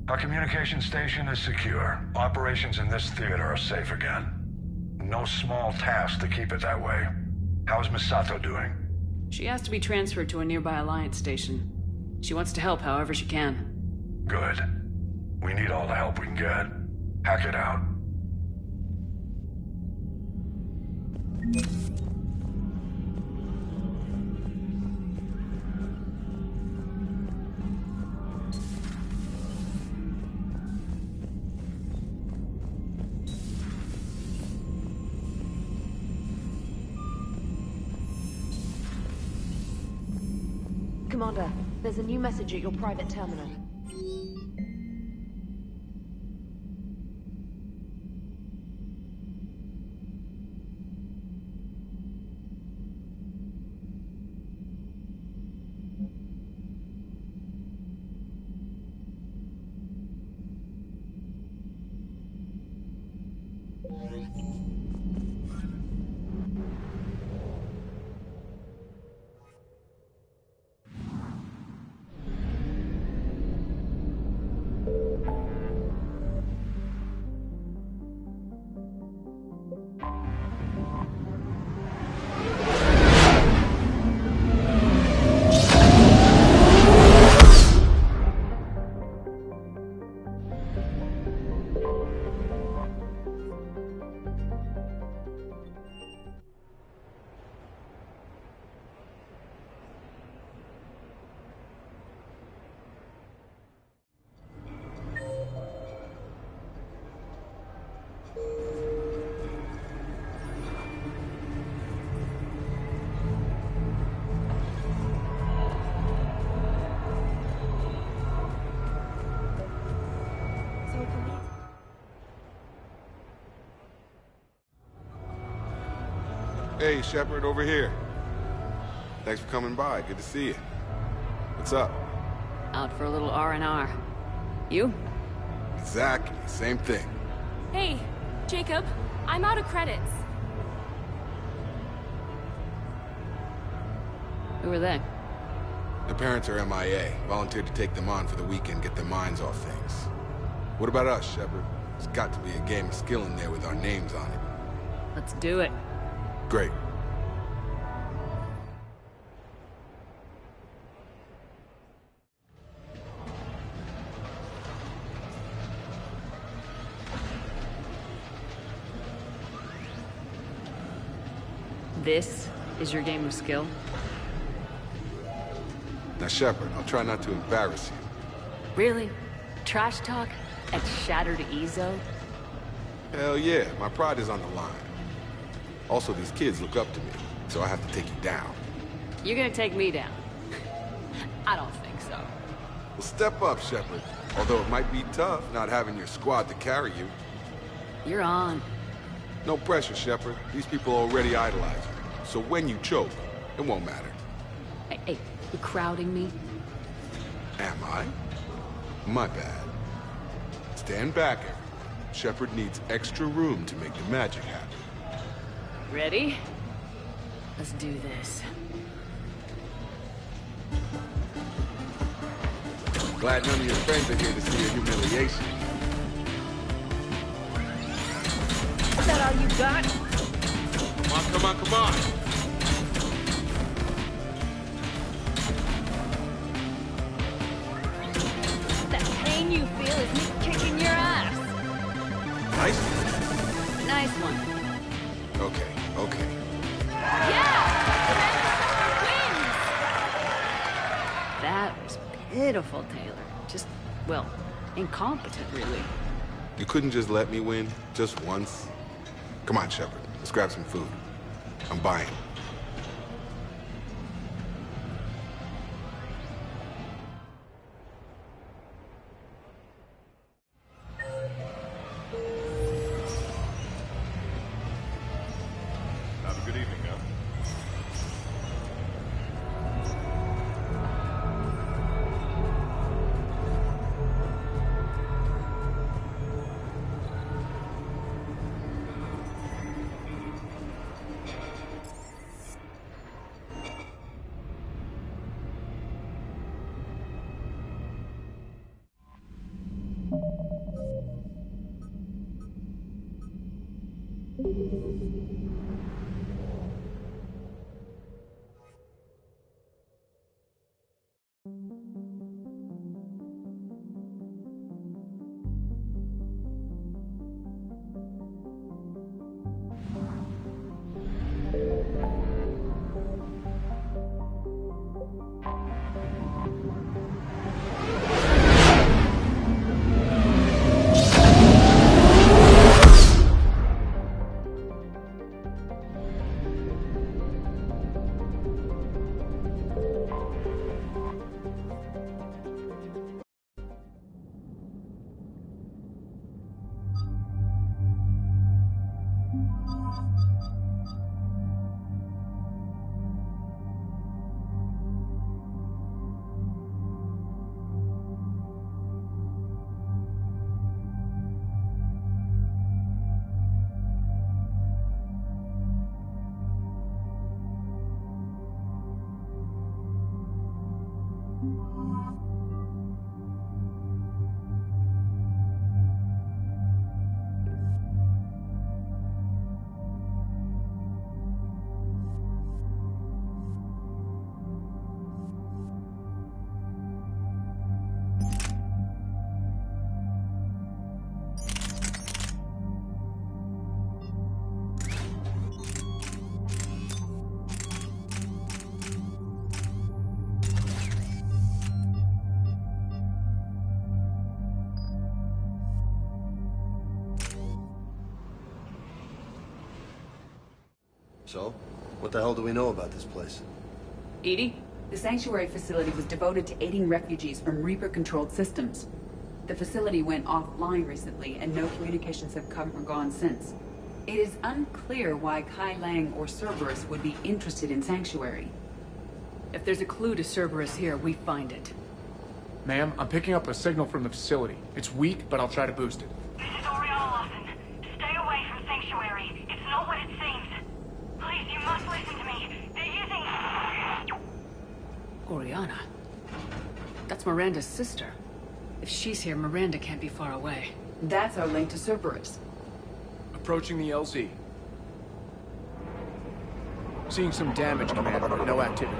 Our communication station is secure. Operations in this theater are safe again. No small task to keep it that way. How's Misato doing? She has to be transferred to a nearby Alliance station. She wants to help however she can. Good. We need all the help we can get. Hack it out. Commander, there's a new message at your private terminal. Hey, Shepard, over here. Thanks for coming by. Good to see you. What's up? Out for a little R&R. You? Exactly. Same thing. Hey, Jacob, I'm out of credits. Who are they? The parents are MIA. Volunteered to take them on for the weekend, get their minds off things. What about us, Shepard? There's got to be a game of skill in there with our names on it. Let's do it. Great. This is your game of skill? Now, Shepard, I'll try not to embarrass you. Really? Trash talk at Shattered Ezo? Hell yeah, my pride is on the line. Also, these kids look up to me, so I have to take you down. You're gonna take me down? I don't think so. Well, step up, Shepard. Although it might be tough not having your squad to carry you. You're on. No pressure, Shepard. These people already idolize you. So when you choke, it won't matter. Hey, you crowding me? Am I? My bad. Stand back, everyone. Shepard needs extra room to make the magic happen. Ready? Let's do this. Glad none of your friends are here to see your humiliation. Is that all you got? Come on, come on! That pain you feel is me kicking your ass. Nice. Nice one. Okay, okay. Yeah! That was pitiful, Taylor. Just, well, incompetent, really. You couldn't just let me win, just once? Come on, Shepard. Let's grab some food. I'm buying. Have a good evening, now. So, what the hell do we know about this place? EDI? The Sanctuary facility was devoted to aiding refugees from Reaper-controlled systems. The facility went offline recently, and no communications have come or gone since. It is unclear why Kai Lang or Cerberus would be interested in Sanctuary. If there's a clue to Cerberus here, we find it. Ma'am, I'm picking up a signal from the facility. It's weak, but I'll try to boost it. This is Oriana Lawson. Stay away from Sanctuary. It's not what it seems. Please, you must listen to me. They're using... Oriana? That's Miranda's sister. If she's here, Miranda can't be far away. That's our link to Cerberus. Approaching the LZ. Seeing some damage, Commander, but no activity.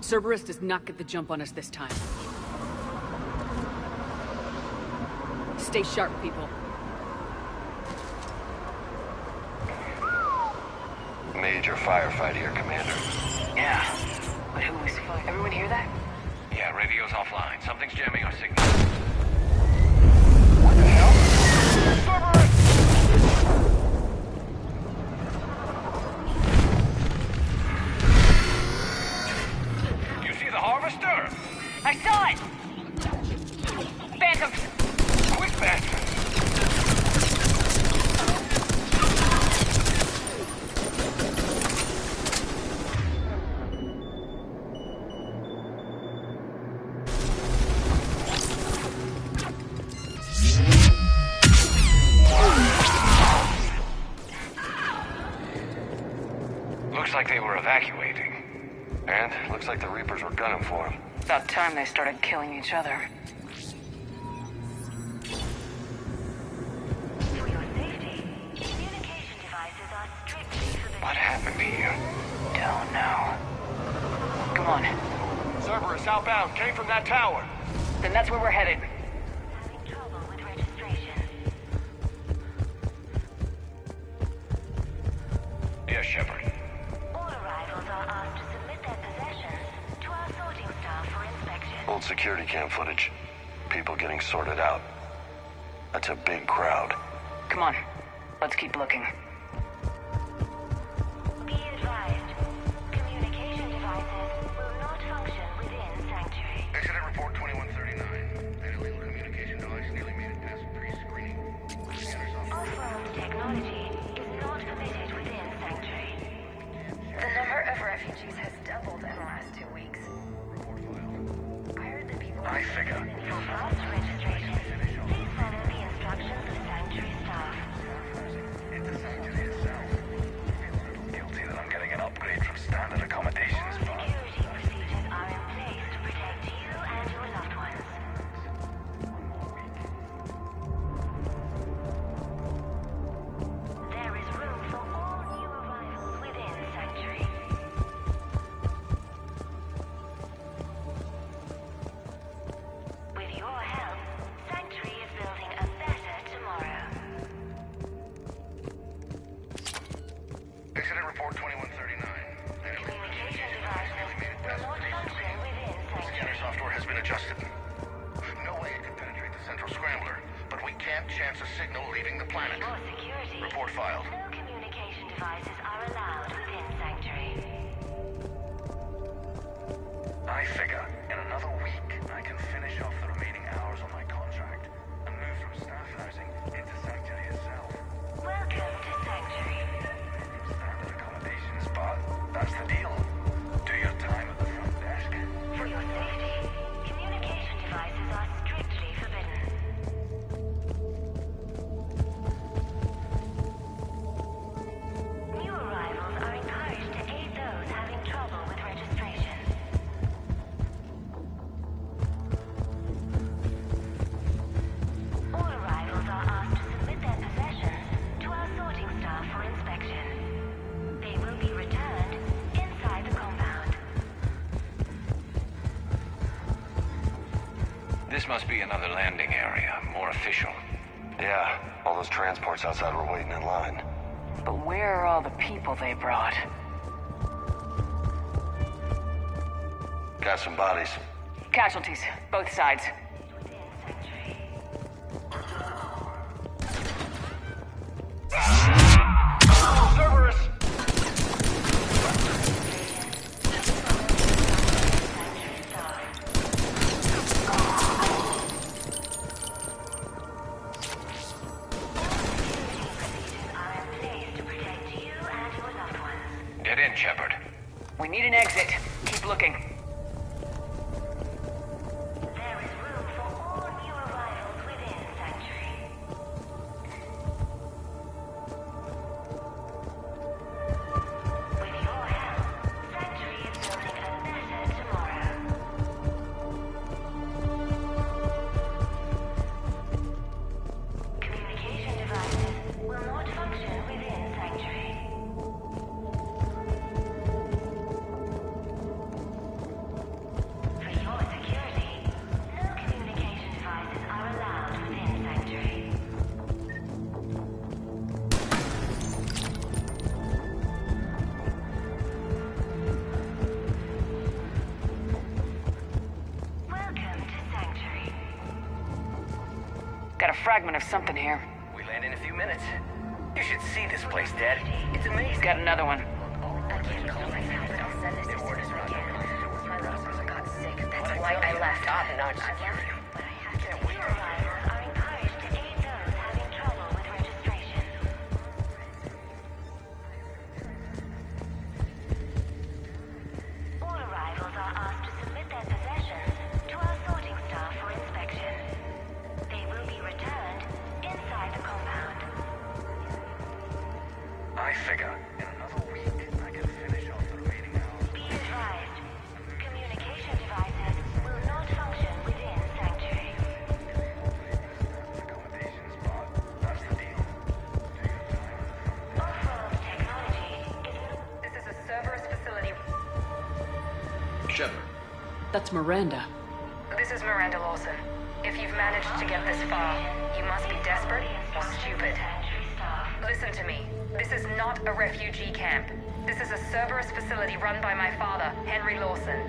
Cerberus does not get the jump on us this time. Stay sharp, people. Major firefight here, Commander. Yeah. But who was fighting? Everyone hear that? Yeah, radio's offline. Something's jamming our signal. What the hell? Cerberus! You see the harvester? I saw it! Phantom! Quick, Phantom! Looks like they were evacuating. And looks like the Reapers were gunning for them. About time they started killing each other. For your safety, communication devices are strictly forbidden. What happened to you? Don't know. Come on. Cerberus outbound. Came from that tower. Then that's where we're headed. Having trouble with registration. Yes, Shepard. All arrivals are asked to submit their possessions to our sorting staff for inspection. Old security cam footage. People getting sorted out. That's a big crowd. Come on. Let's keep looking. Be advised, communication devices will not function within Sanctuary. Incident report 2139. An illegal communication device nearly made it past pre-screening. Off-world technology is not permitted within Sanctuary. The number of refugees has doubled in the last 2 weeks. I heard that people... I figure. For fast registration, please follow the instructions of Sanctuary staff. It's the Sanctuary itself. Guilty that I'm getting an upgrade from standard accommodations, but... Security procedures are in place to protect you and your loved ones. Communication devices will not function within Sanctuary. Scanner software has been adjusted. No way it can penetrate the central scrambler, but we can't chance a signal leaving the planet. For security, Report filed. no communication devices are allowed within Sanctuary. I figure in another week I can finish off the remaining hours on my contract and move from staff housing into Sanctuary itself. Welcome to Sanctuary. Standard accommodations, but that's the deal. Do your time at the front desk. For your safety, communication devices are strictly forbidden. New arrivals are encouraged to aid those having trouble with registration. All arrivals are asked to submit their possessions to our sorting staff for inspection. They will be returned inside the compound. This must be another landing area, more official. Yeah, all those transports outside were waiting in line. But where are all the people they brought? Got some bodies. Casualties, both sides. Cerberus! Get in, Shepard. We need an exit. Keep looking. There is room for all new arrivals within Sanctuary. With your help, Sanctuary is building a better tomorrow. Communication devices will not function within Sanctuary. For your security, no communication devices are allowed within Sanctuary. Welcome to Sanctuary. Got a fragment of something here. We land in a few minutes. You should see this place, Dad. It's amazing. Got another one. I can't call myself, but I'll send this to Susan again. My last brother got sick. That's why I left. Top notch security. But I have to. New arrivals are encouraged to aid those having trouble with registration. All arrivals are asked to submit their possessions to our sorting staff for inspection. They will be returned inside the compound. I figure in another week I can finish off the remaining hours. Be advised, communication devices will not function within Sanctuary. Accommodations, but that's the deal. Off-road technology is... This is a Cerberus facility. Shepard. That's Miranda. This is Miranda Lawson. If you've managed to get this far, you must be desperate or stupid. Listen to me. This is not a refugee camp. This is a Cerberus facility run by my father, Henry Lawson.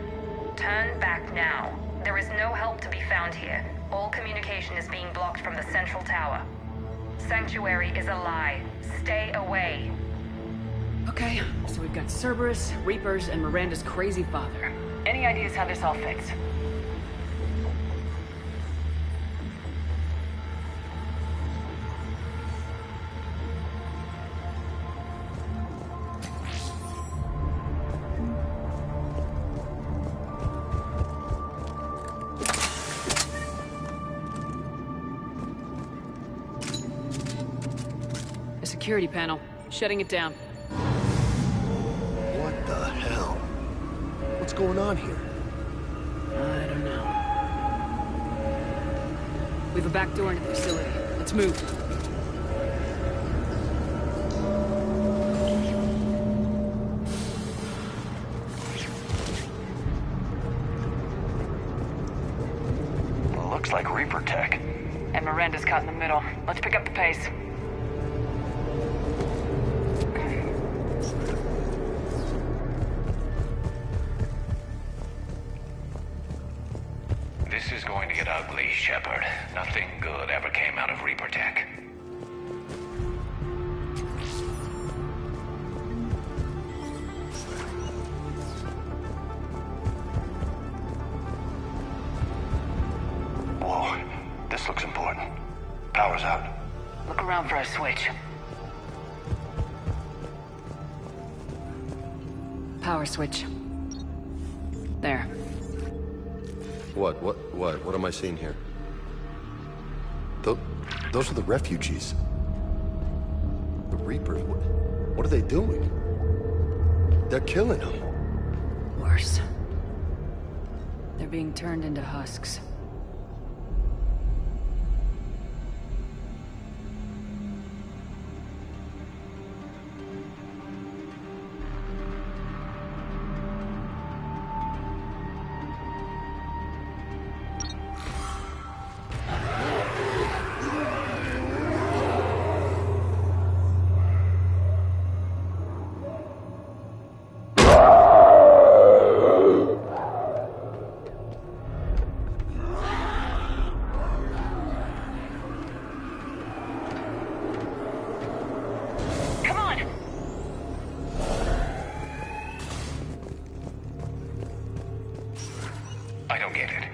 Turn back now. There is no help to be found here. All communication is being blocked from the central tower. Sanctuary is a lie. Stay away. Okay, so we've got Cerberus, Reapers, and Miranda's crazy father. Any ideas how this all fits? A security panel. Shutting it down. What the hell? What's going on here? I don't know. We have a back door into the facility. Let's move. Looks like Reaper tech. And Miranda's caught in the middle. Let's pick up the pace. get ugly, Shepard. Nothing good ever came out of Reaper Tech. Whoa, this looks important. Power's out. Look around for a switch. Power switch. There. What am I seeing here? Those are the refugees. The Reapers, what are they doing? They're killing them. Worse. They're being turned into husks.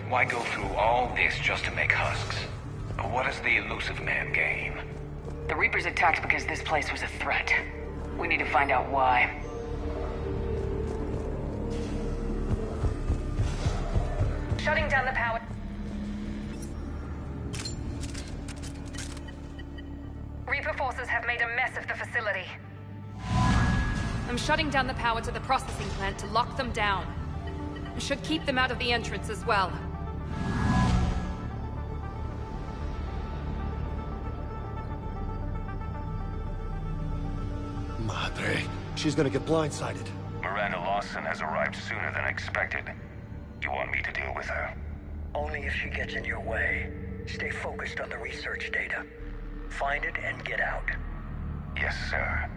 Why go through all this just to make husks? What does the elusive man gain? The Reapers attacked because this place was a threat. We need to find out why. Shutting down the power. Reaper forces have made a mess of the facility. I'm shutting down the power to the processing plant to lock them down. I should keep them out of the entrance as well. Madre, she's gonna get blindsided. Miranda Lawson has arrived sooner than expected. You want me to deal with her? Only if she gets in your way. Stay focused on the research data. Find it and get out. Yes, sir.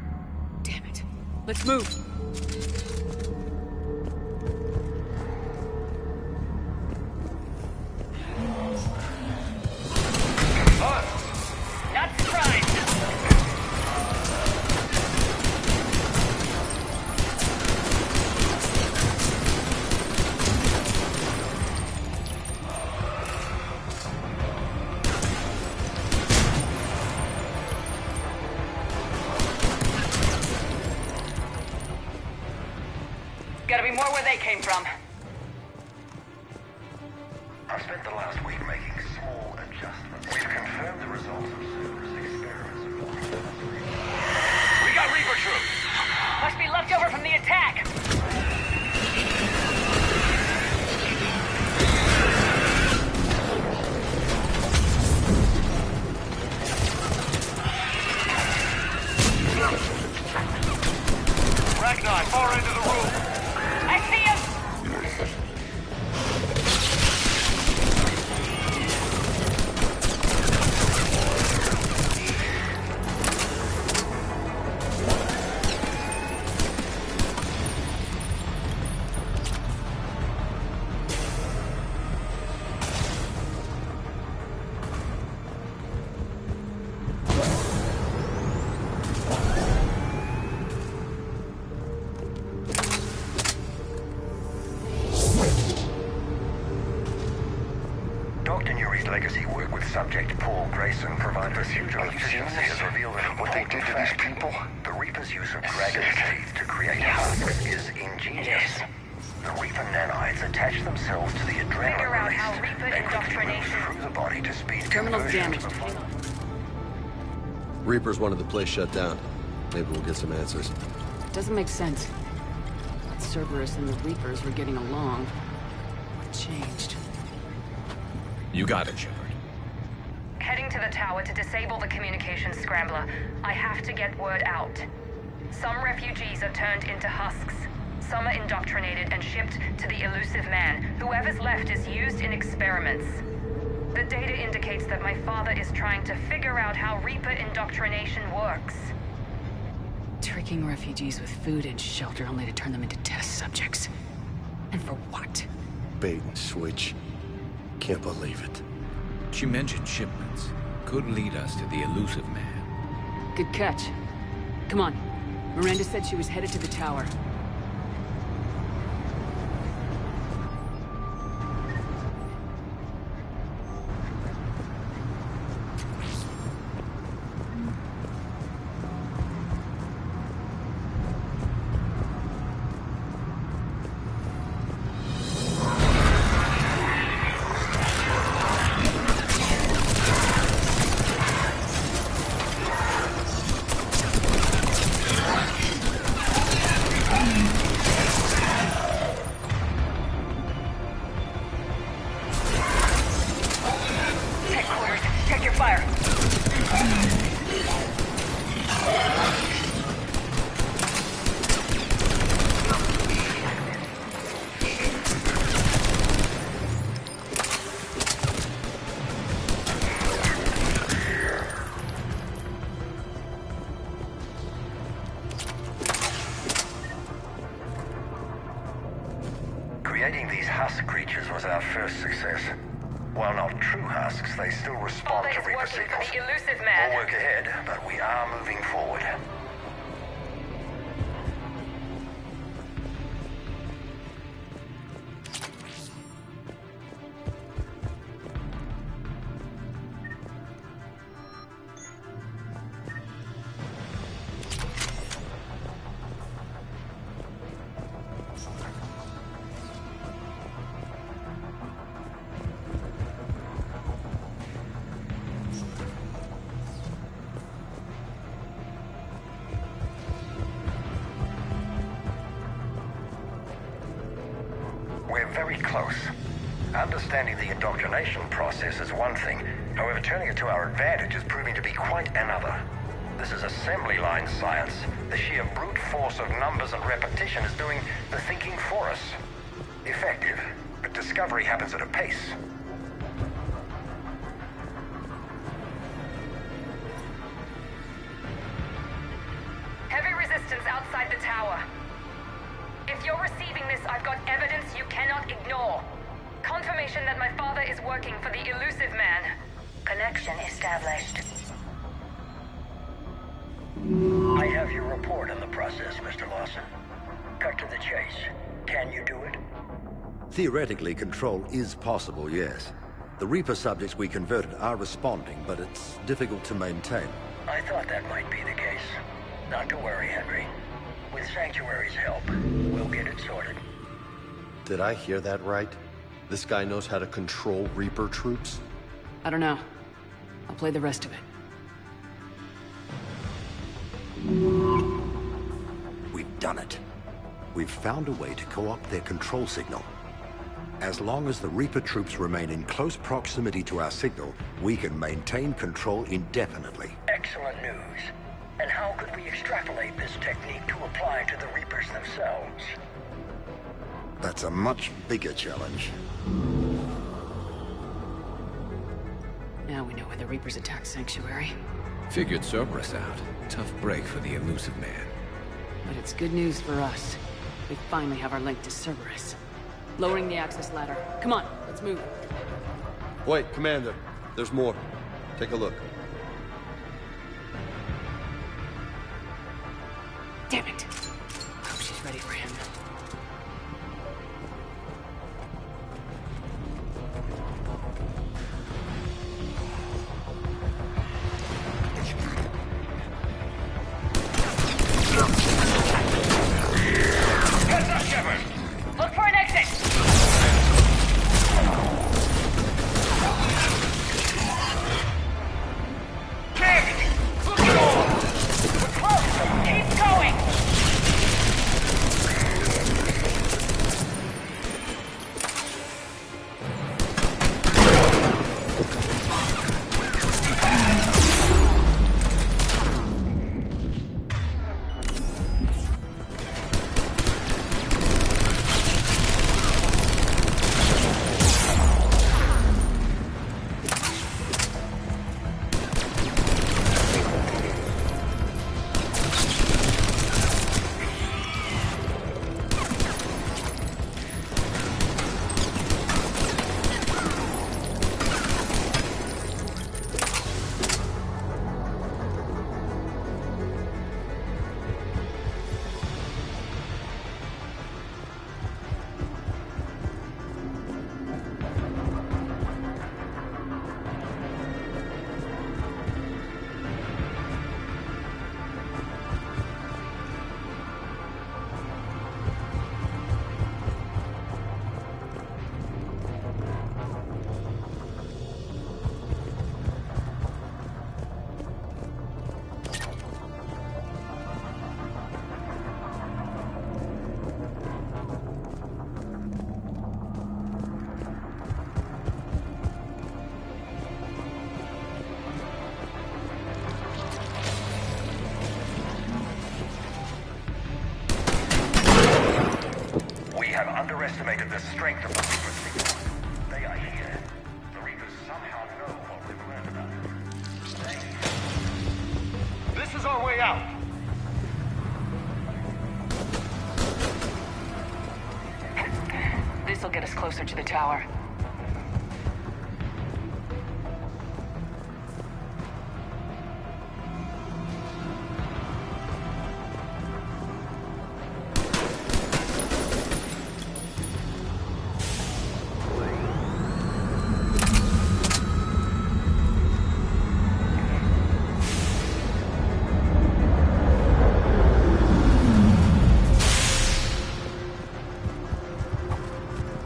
Damn it. Let's move. Not surprised. Gotta be more where they came from. I've spent the last week making small adjustments. We've confirmed the results of Cerberus experiments. We got Reaper troops! Must be left over from the attack. Ragnar, far end of the room! I see him! Dr. Nuri's legacy work with Subject Paul Grayson provided us huge efficiency has revealed an What they important did to fact. these people? The Reaper's use of dragon's teeth to create husks is ingenious. The Reaper nanites attach themselves to the adrenaline Figure out released how Reaper and quickly move indoctrination- through the body to speed Terminal's conversion damaged. to the Hang on. Reapers wanted the place shut down. Maybe we'll get some answers. Doesn't make sense. Cerberus and the Reapers were getting along. What changed? You got it, Shepard. Heading to the tower to disable the communications scrambler. I have to get word out. Some refugees are turned into husks. Some are indoctrinated and shipped to the elusive man. Whoever's left is used in experiments. The data indicates that my father is trying to figure out how Reaper indoctrination works. Tricking refugees with food and shelter only to turn them into test subjects. And for what? Bait and switch. Can't believe it. She mentioned shipments. Could lead us to the elusive man. Good catch. Come on. Miranda said she was headed to the tower. Creating these husk creatures was our first success. While not true husks, they still respond to Reaper signals. The elusive man. More work ahead, but we are moving forward. We're very close. Understanding the indoctrination process is one thing. However, turning it to our advantage is proving to be quite another. This is assembly line science. The sheer brute force of numbers and repetition is doing the thinking for us. Effective, but discovery happens at a pace. Heavy resistance outside the tower. If you're receiving this, I've got evidence you cannot ignore. Confirmation that my father is working for the elusive man. Connection established. I have your report on the process, Mr. Lawson. Cut to the chase. Can you do it? Theoretically, control is possible, yes. The Reaper subjects we converted are responding, but it's difficult to maintain. I thought that might be the case. Not to worry, Henry. With Sanctuary's help, we'll get it sorted. Did I hear that right? This guy knows how to control Reaper troops? I don't know. I'll play the rest of it. We've done it. We've found a way to co-opt their control signal. As long as the Reaper troops remain in close proximity to our signal, we can maintain control indefinitely. Excellent news. And how could we extrapolate this technique to apply to the Reapers themselves? That's a much bigger challenge. Now we know why the Reapers attacked Sanctuary. Figured Cerberus out. Tough break for the elusive man. But it's good news for us. We finally have our link to Cerberus. Lowering the access ladder. Come on, let's move. Wait, Commander. There's more. Take a look. Damn it. I hope she's ready for him. Heads up, Shepard! Look for an exit! We're close! Keep going! underestimated the strength of the Reaper signal. They are here. The Reapers somehow know what we've learned about them. This is our way out. This'll get us closer to the tower.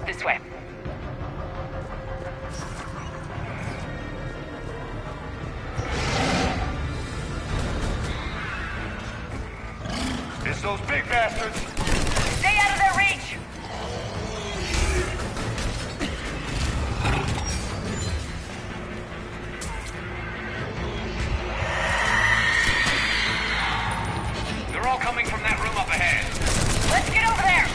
This way. It's those big bastards. Stay out of their reach! They're all coming from that room up ahead. Let's get over there!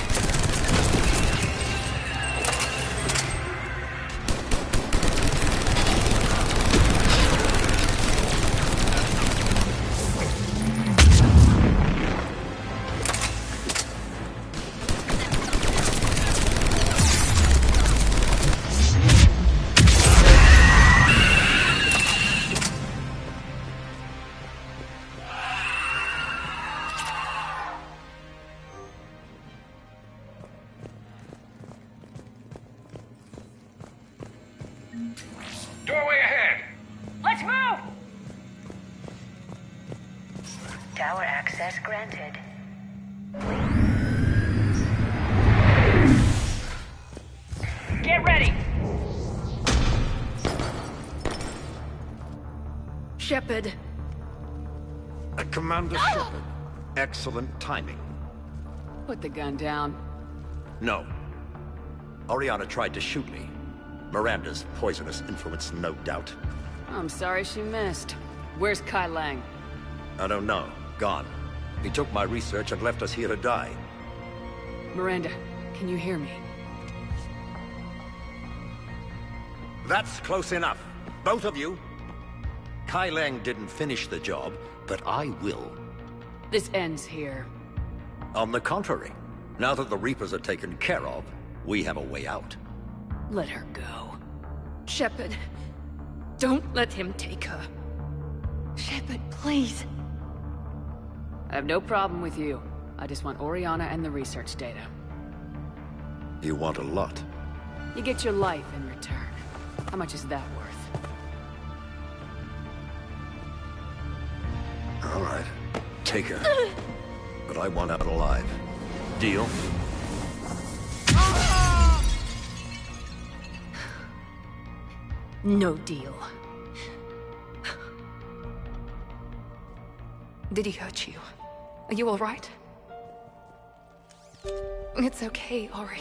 Doorway ahead. Let's move! Tower access granted. Get ready! Shepard. Commander Shepard. Excellent timing. Put the gun down. No. Oriana tried to shoot me. Miranda's poisonous influence, no doubt. I'm sorry she missed. Where's Kai Lang? I don't know. Gone. He took my research and left us here to die. Miranda, can you hear me? That's close enough. Both of you. Kai Lang didn't finish the job, but I will. This ends here. On the contrary, now that the Reapers are taken care of, we have a way out. Let her go. Shepard, don't let him take her. Shepard, please. I have no problem with you. I just want Oriana and the research data. You want a lot. You get your life in return. How much is that worth? All right. Take her. But I want out alive. Deal? No deal. Did he hurt you? Are you all right? It's okay, Ori.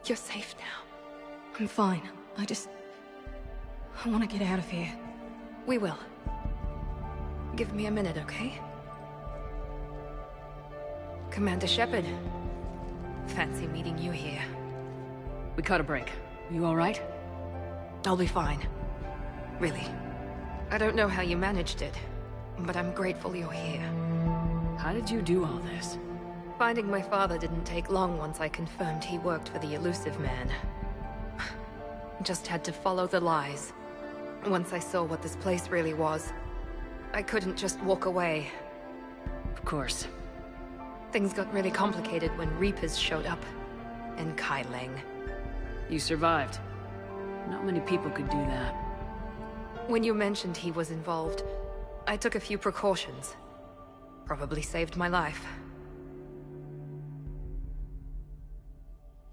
You're safe now. I'm fine. I want to get out of here. We will. Give me a minute, okay? Commander Shepard. Fancy meeting you here. We caught a break. You all right? I'll be fine. Really. I don't know how you managed it, but I'm grateful you're here. How did you do all this? Finding my father didn't take long once I confirmed he worked for the Elusive Man. Just had to follow the lies. Once I saw what this place really was, I couldn't just walk away. Of course. Things got really complicated when Reapers showed up. And Kai Lang. You survived. Not many people could do that. When you mentioned he was involved, I took a few precautions. Probably saved my life.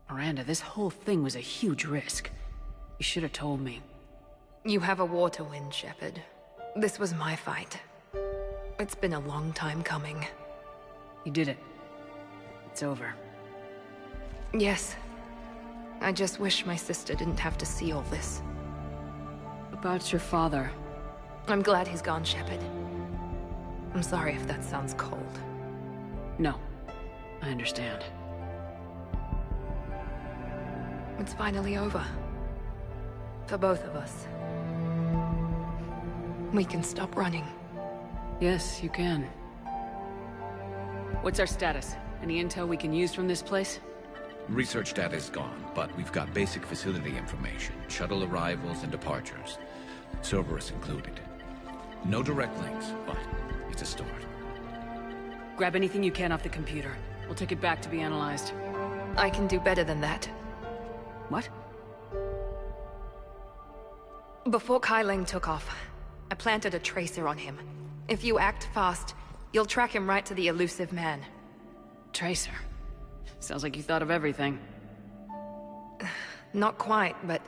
Miranda, this whole thing was a huge risk. You should have told me. You have a war to win, Shepard. This was my fight. It's been a long time coming. You did it. It's over. Yes. I just wish my sister didn't have to see all this. About your father. I'm glad he's gone, Shepard. I'm sorry if that sounds cold. No. I understand. It's finally over. For both of us. We can stop running. Yes, you can. What's our status? Any intel we can use from this place? Research data is gone, but we've got basic facility information, shuttle arrivals and departures, Cerberus included. No direct links, but it's a start. Grab anything you can off the computer. We'll take it back to be analyzed. I can do better than that. What? Before Kai Leng took off, I planted a tracer on him. If you act fast, you'll track him right to the elusive man. Tracer? Sounds like you thought of everything. Not quite, but...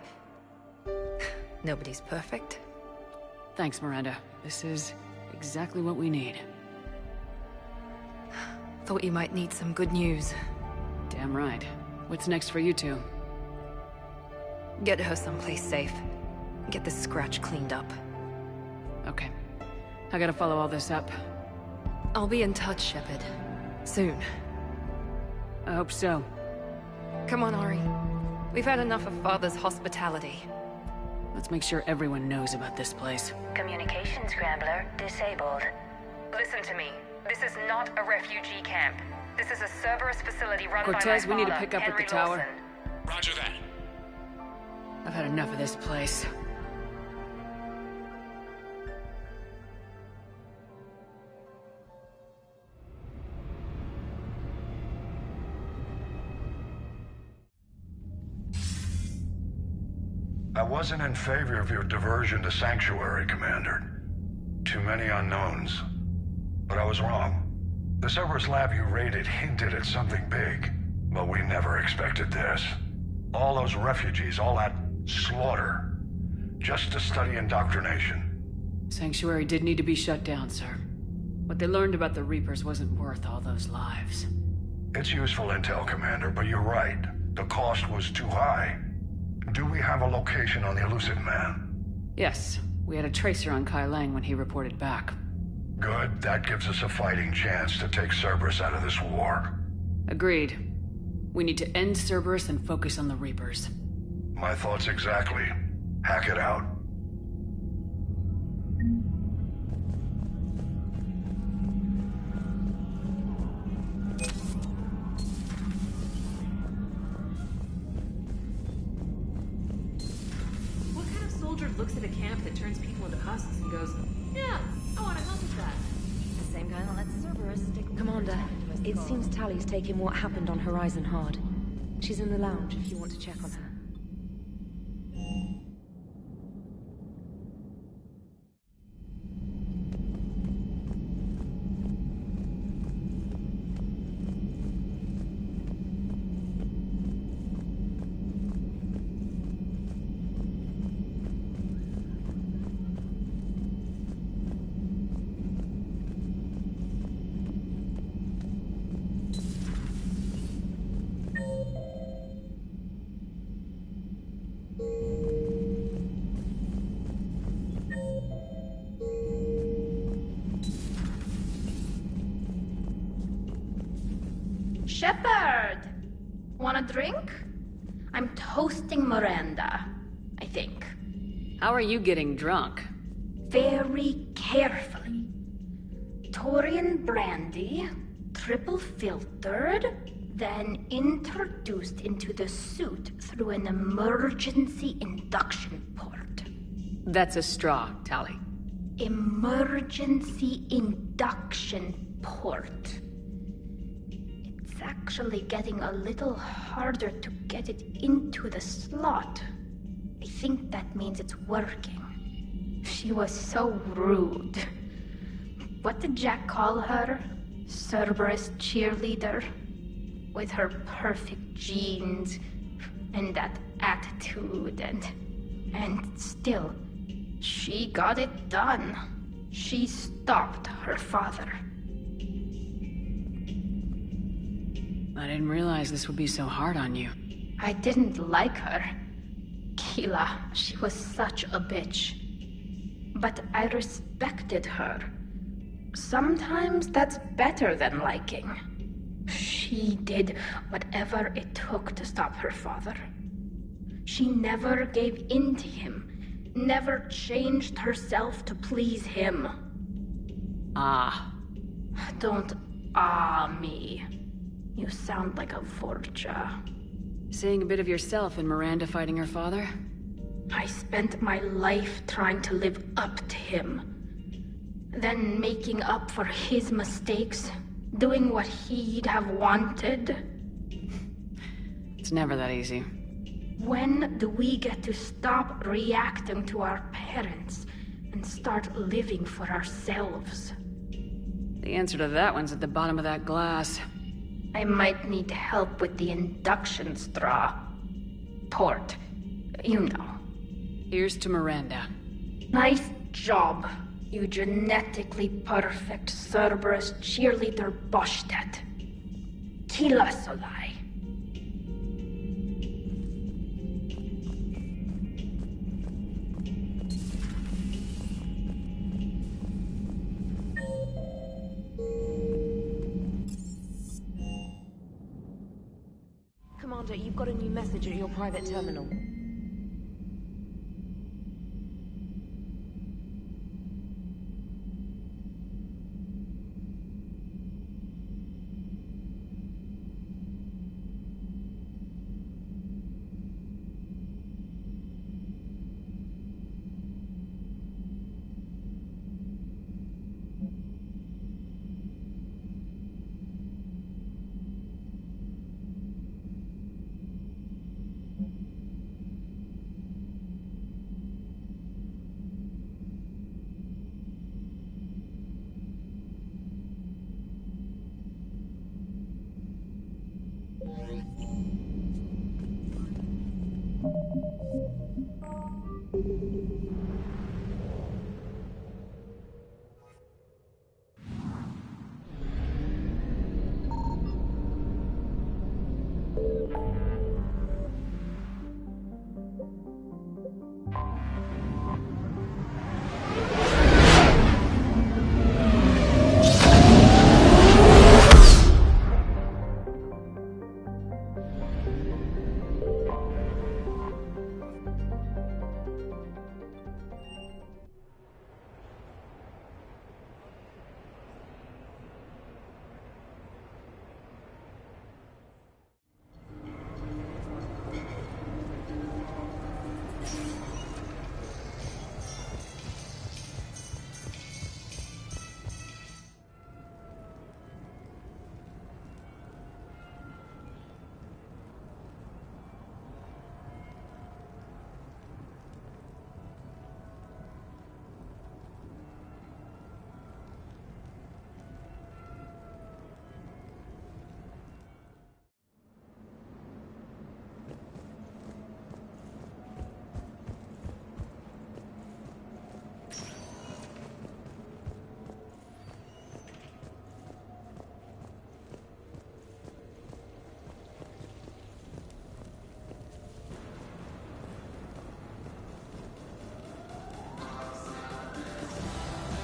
nobody's perfect. Thanks, Miranda. This is exactly what we need. Thought you might need some good news. Damn right. What's next for you two? Get her someplace safe. Get this scratch cleaned up. Okay. I gotta follow all this up. I'll be in touch, Shepard. Soon. I hope so. Come on, Ari. We've had enough of Father's hospitality. Let's make sure everyone knows about this place. Communication scrambler disabled. Listen to me. This is not a refugee camp. This is a Cerberus facility run Cortez, by my we need to father, pick up Henry at the tower. Lawson. Roger that. I've had enough of this place. I wasn't in favor of your diversion to Sanctuary, Commander. Too many unknowns. But I was wrong. The Cerberus lab you raided hinted at something big, but we never expected this. All those refugees, all that slaughter, just to study indoctrination. Sanctuary did need to be shut down, sir. What they learned about the Reapers wasn't worth all those lives. It's useful intel, Commander, but you're right. The cost was too high. Do we have a location on the elusive man? Yes. We had a tracer on Kai Leng when he reported back. Good. That gives us a fighting chance to take Cerberus out of this war. Agreed. We need to end Cerberus and focus on the Reapers. My thoughts exactly. Hack it out. What kind of soldier looks at a camp that turns people into husks and goes, yeah, I want to help with that? The same guy that lets Cerberus stick... Commander, it seems Tally's taking what happened on Horizon hard. She's in the lounge if you want to check on her. Shepard! Want a drink? I'm toasting Miranda, I think. How are you getting drunk? Very carefully. Taurian brandy, triple filtered, then introduced into the suit through an emergency induction port. That's a straw, Tally. Emergency induction port. It's actually getting a little harder to get it into the slot. I think that means it's working. She was so rude. What did Jack call her? Cerberus cheerleader? With her perfect genes and that attitude and still, she got it done. She stopped her father. I didn't realize this would be so hard on you. I didn't like her. Keela, she was such a bitch. But I respected her. Sometimes that's better than liking. She did whatever it took to stop her father. She never gave in to him, never changed herself to please him. Ah. Don't me. You sound like a Vorcha. Seeing a bit of yourself in Miranda fighting her father? I spent my life trying to live up to him. Then making up for his mistakes, doing what he'd have wanted. It's never that easy. When do we get to stop reacting to our parents and start living for ourselves? The answer to that one's at the bottom of that glass. I might need help with the induction straw. Port. You know. Here's to Miranda. Nice job, you genetically perfect Cerberus cheerleader Boshtet. Kila Solai. Commander, you've got a new message at your private terminal.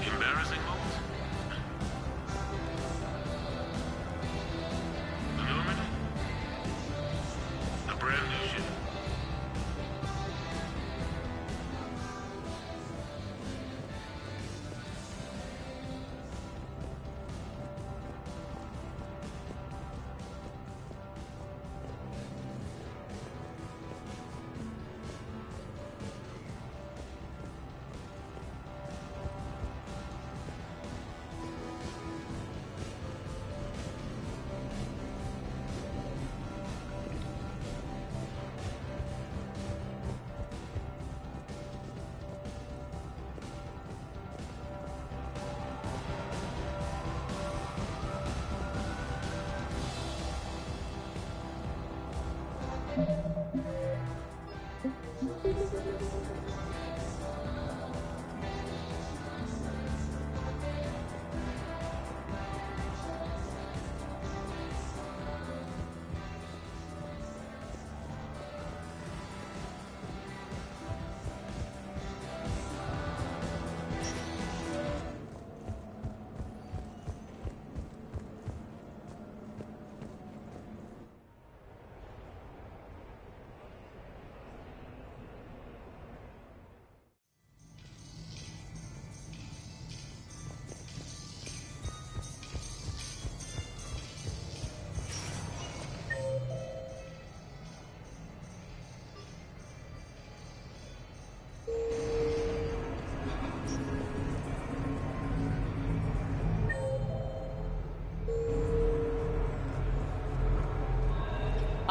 Embarrassing moves? The Normandy? A brand new ship.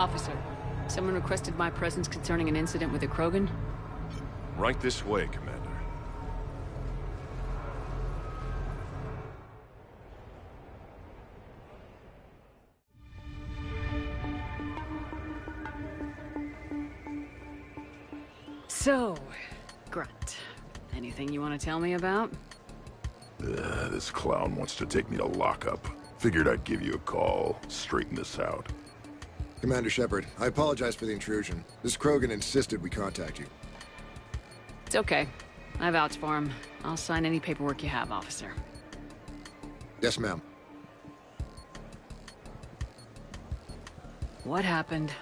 Officer, someone requested my presence concerning an incident with the Krogan. Right this way, Commander. So, Grunt, anything you want to tell me about? This clown wants to take me to lockup. Figured I'd give you a call, straighten this out. Commander Shepard, I apologize for the intrusion. This Krogan insisted we contact you. It's okay. I vouch for him. I'll sign any paperwork you have, officer. Yes, ma'am. What happened?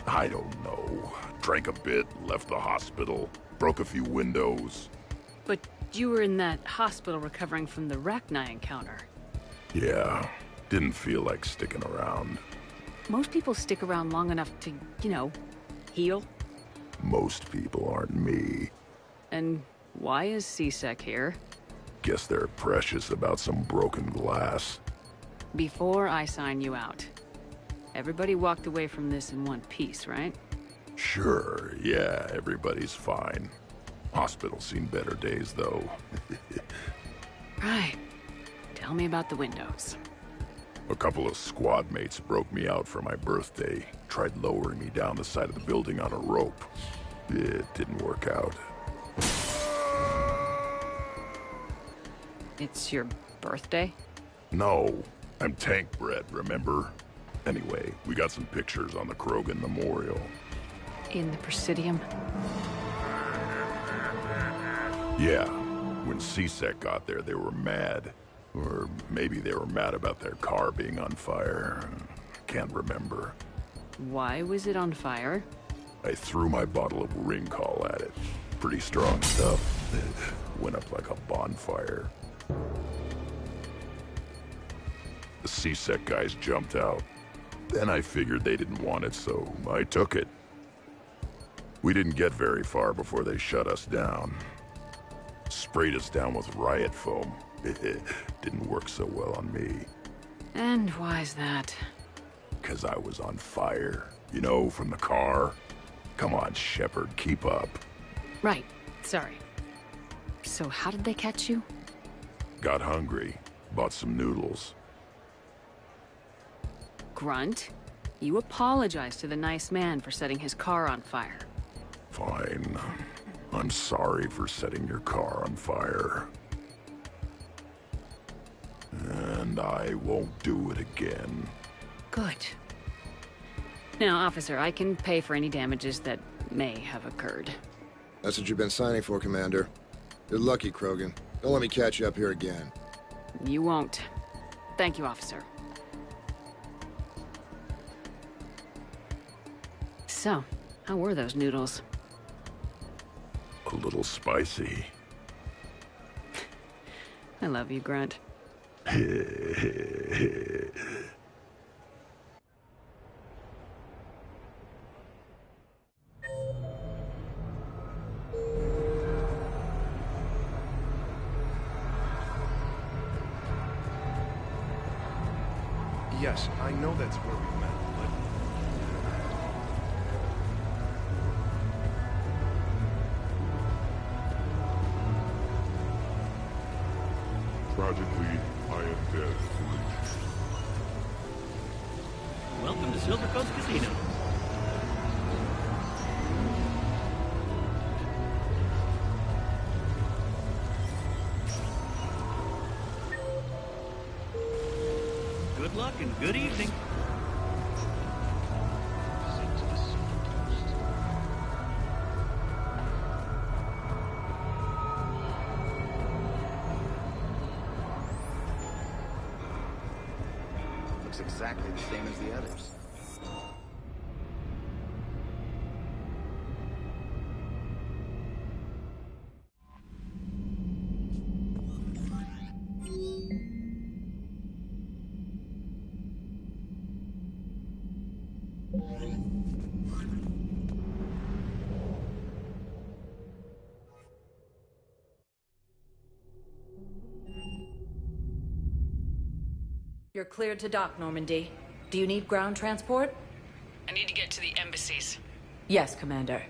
I don't know. Drank a bit, left the hospital, broke a few windows. But you were in that hospital recovering from the Rachni encounter. Yeah, didn't feel like sticking around. Most people stick around long enough to, you know, heal. Most people aren't me. And why is C-Sec here? Guess they're precious about some broken glass. Before I sign you out, everybody walked away from this in one piece, right? Sure, yeah, everybody's fine. Hospital's seen better days, though. Right. Tell me about the windows. A couple of squad mates broke me out for my birthday. Tried lowering me down the side of the building on a rope. It didn't work out. It's your birthday? No, I'm tank bred, remember? Anyway, we got some pictures on the Krogan Memorial. In the Presidium? Yeah, when C-Sec got there, they were mad. Or maybe they were mad about their car being on fire. Can't remember. Why was it on fire? I threw my bottle of Ringcall at it. Pretty strong stuff. Went up like a bonfire. The C-Sec guys jumped out. Then I figured they didn't want it, so I took it. We didn't get very far before they shut us down. Sprayed us down with riot foam. Didn't work so well on me. And why's that? 'Cause I was on fire. You know, from the car. Come on, Shepard, keep up. Right. Sorry. So how did they catch you? Got hungry. Bought some noodles. Grunt, you apologized to the nice man for setting his car on fire. Fine. I'm sorry for setting your car on fire. And I won't do it again. Good. Now, officer, I can pay for any damages that may have occurred. That's what you've been signing for, Commander. You're lucky, Krogan. Don't let me catch you up here again. You won't. Thank you, officer. So, how were those noodles? A little spicy. I love you, Grunt. Yes, I know that's where we met, but... Tragically, I am dead. Welcome to Silver Coast Casino. Good luck and good evening. Looks exactly the same as the others. You're cleared to dock, Normandy. Do you need ground transport? I need to get to the embassies. Yes, Commander.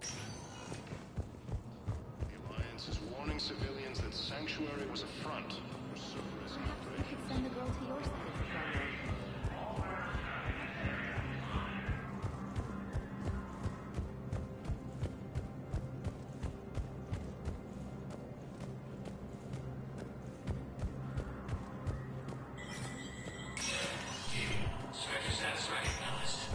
The Alliance is warning civilians that Sanctuary was a front for Cerberus You could send the girl to your side of the phone. Spectre status recognized.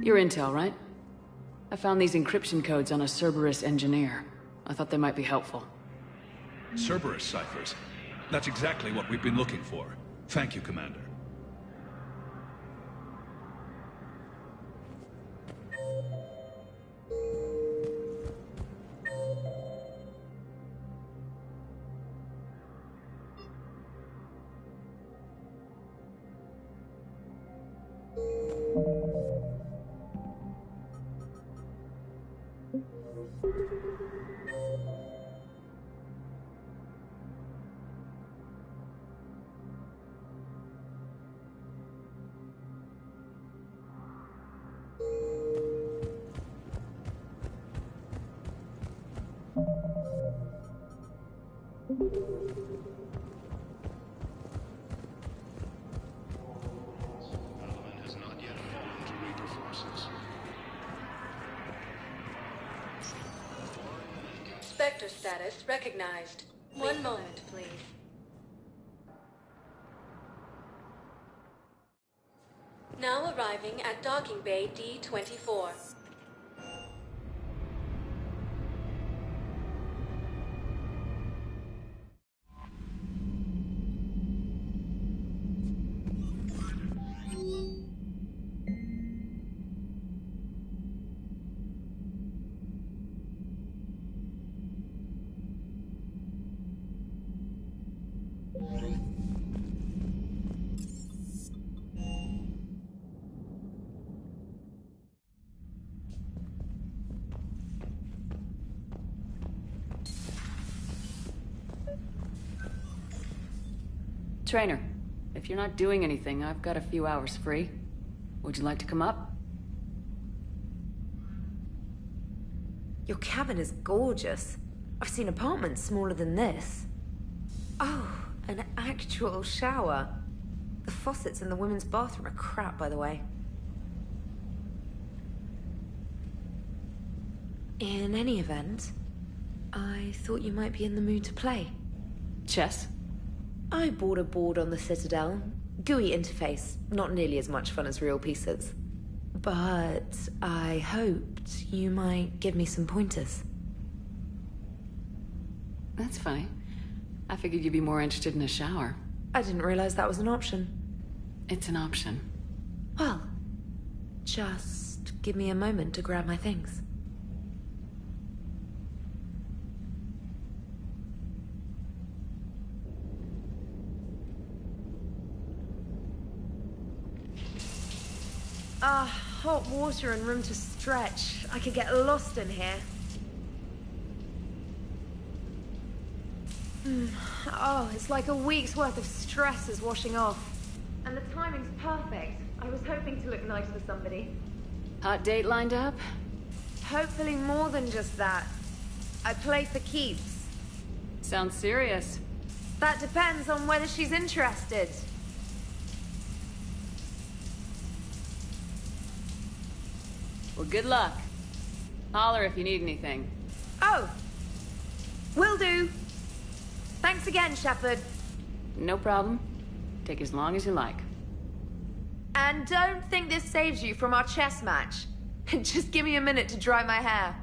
Your intel, right? I found these encryption codes on a Cerberus engineer. I thought they might be helpful. Cerberus ciphers. That's exactly what we've been looking for. Thank you, Commander. Allen has not yet fallen to Reaper forces. Spectre status recognized. One moment, please. Now arriving at docking bay D-24. Trainer, if you're not doing anything, I've got a few hours free. Would you like to come up? Your cabin is gorgeous. I've seen apartments smaller than this. Oh, an actual shower. The faucets in the women's bathroom are crap, by the way. In any event, I thought you might be in the mood to play. Chess? I bought a board on the Citadel. GUI interface, not nearly as much fun as real pieces. But I hoped you might give me some pointers. That's funny. I figured you'd be more interested in a shower. I didn't realize that was an option. It's an option. Well, just give me a moment to grab my things. Hot water and room to stretch. I could get lost in here. Oh, it's like a week's worth of stress is washing off. And the timing's perfect. I was hoping to look nice for somebody. Hot date lined up? Hopefully more than just that. I play for keeps. Sounds serious. That depends on whether she's interested. Well, good luck. Holler if you need anything. Oh! Will do. Thanks again, Shepard. No problem. Take as long as you like. And don't think this saves you from our chess match. Just give me a minute to dry my hair.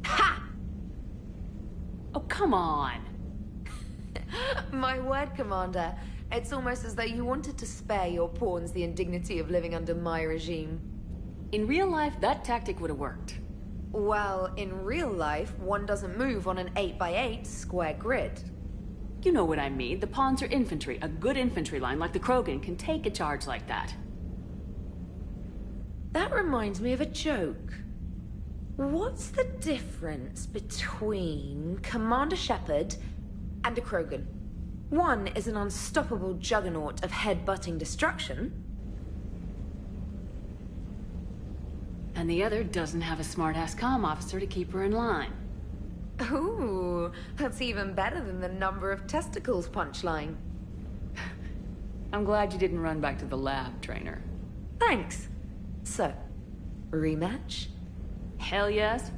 Ha! Oh, come on. My word, Commander. It's almost as though you wanted to spare your pawns the indignity of living under my regime. In real life, that tactic would have worked. Well, in real life, one doesn't move on an 8x8 square grid. You know what I mean. The pawns are infantry. A good infantry line like the Krogan can take a charge like that. That reminds me of a joke. What's the difference between Commander Shepard and a Krogan? One is an unstoppable juggernaut of head-butting destruction. And the other doesn't have a smart-ass comm officer to keep her in line. Ooh, that's even better than the number of testicles punchline. I'm glad you didn't run back to the lab, trainer. Thanks. So, rematch? Hell yes.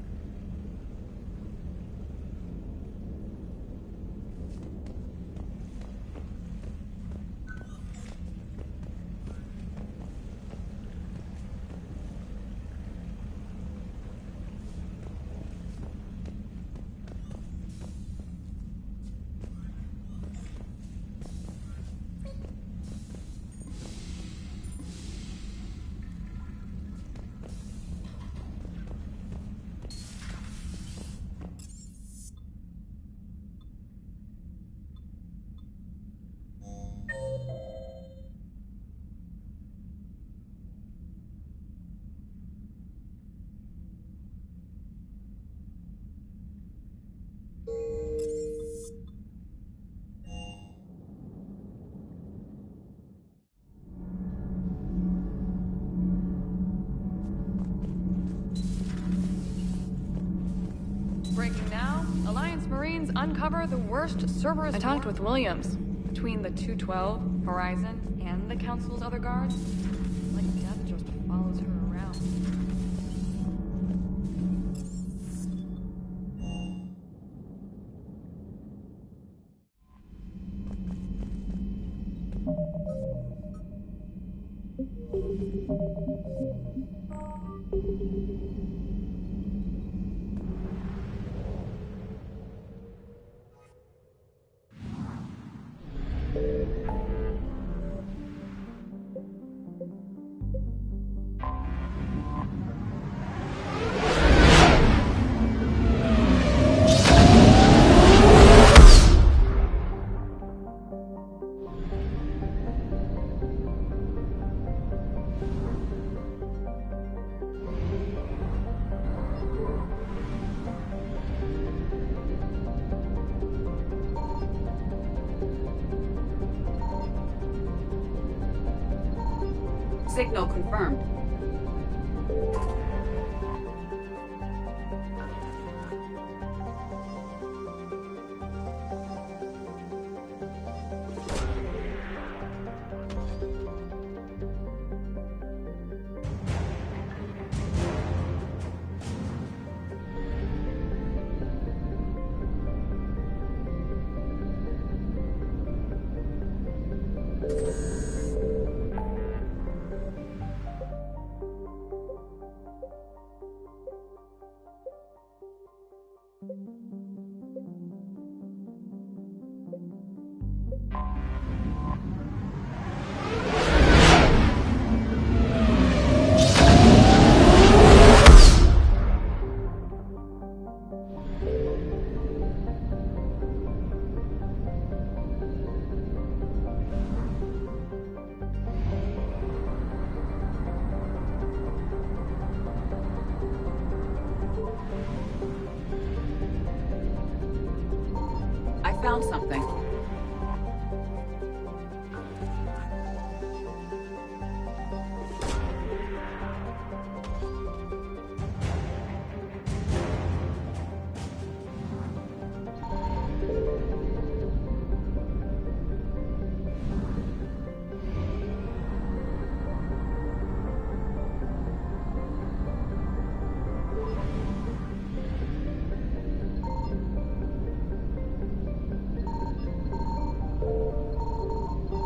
Breaking now, Alliance Marines uncover the worst Cerberus. I talked with Williams. Between the 212, Horizon, and the Council's other guards, like death just follows her around. Signal confirmed. Found something.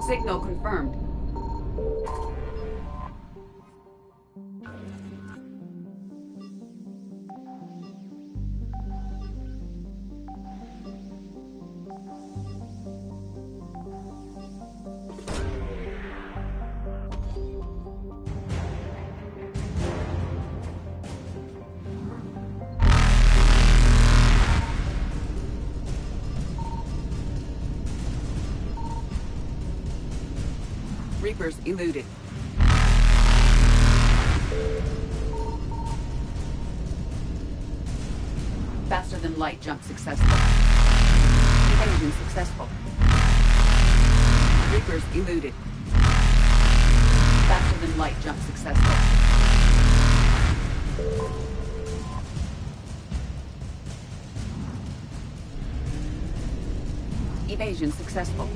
Signal confirmed. Reapers eluded. Faster than light jump successful. Evasion successful. Reapers eluded. Faster than light jump successful. Evasion successful.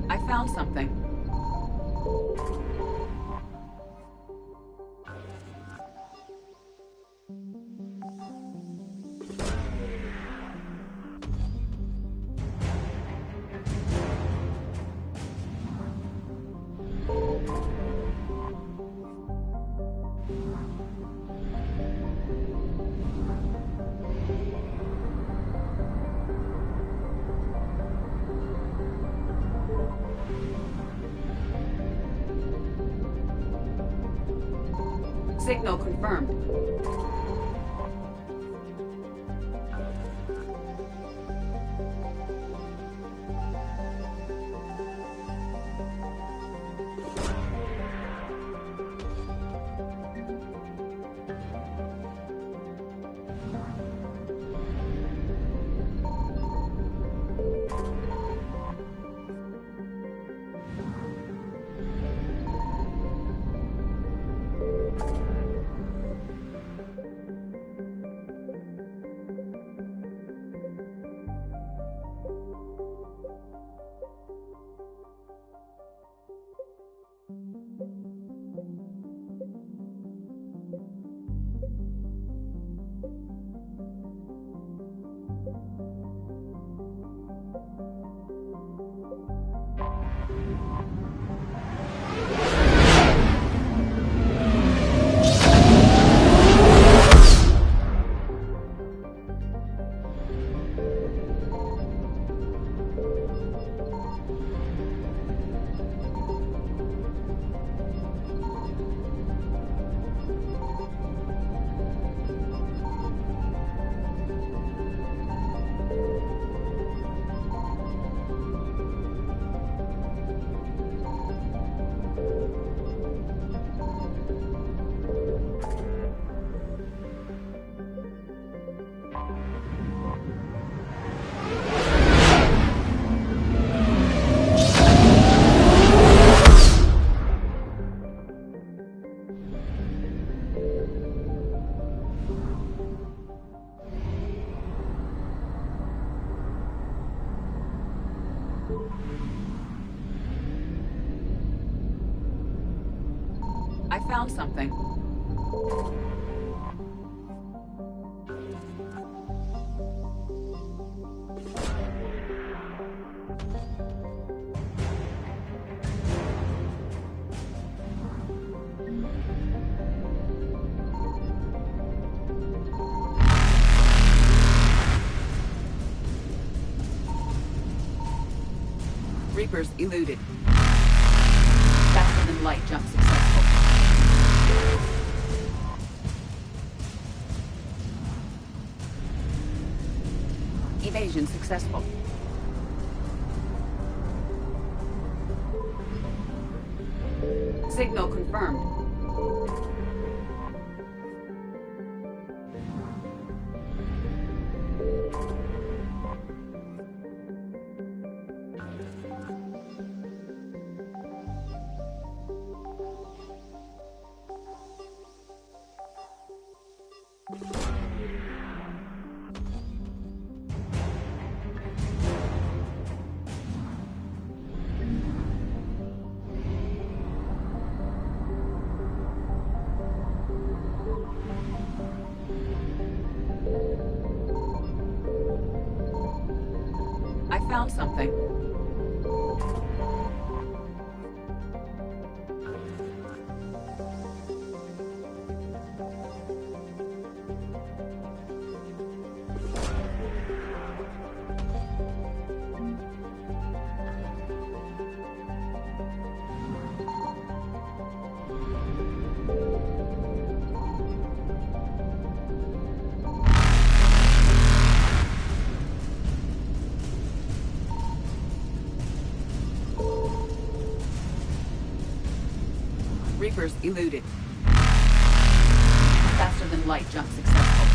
I found something. Signal confirmed. I found something. Reapers eluded. Faster than light jump successful. Evasion successful. Signal confirmed. found something. Reapers eluded. Faster than light jump successful.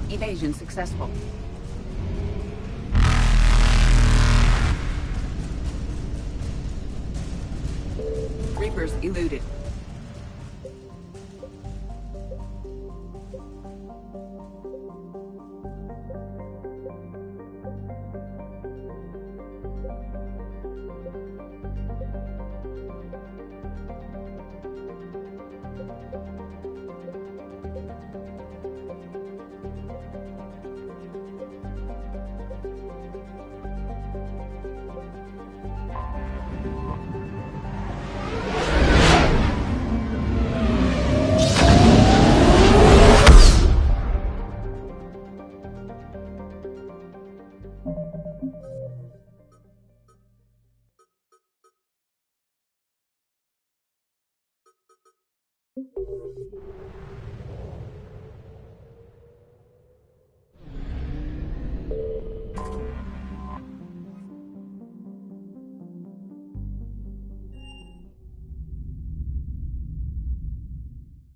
Evasion successful. Reapers eluded.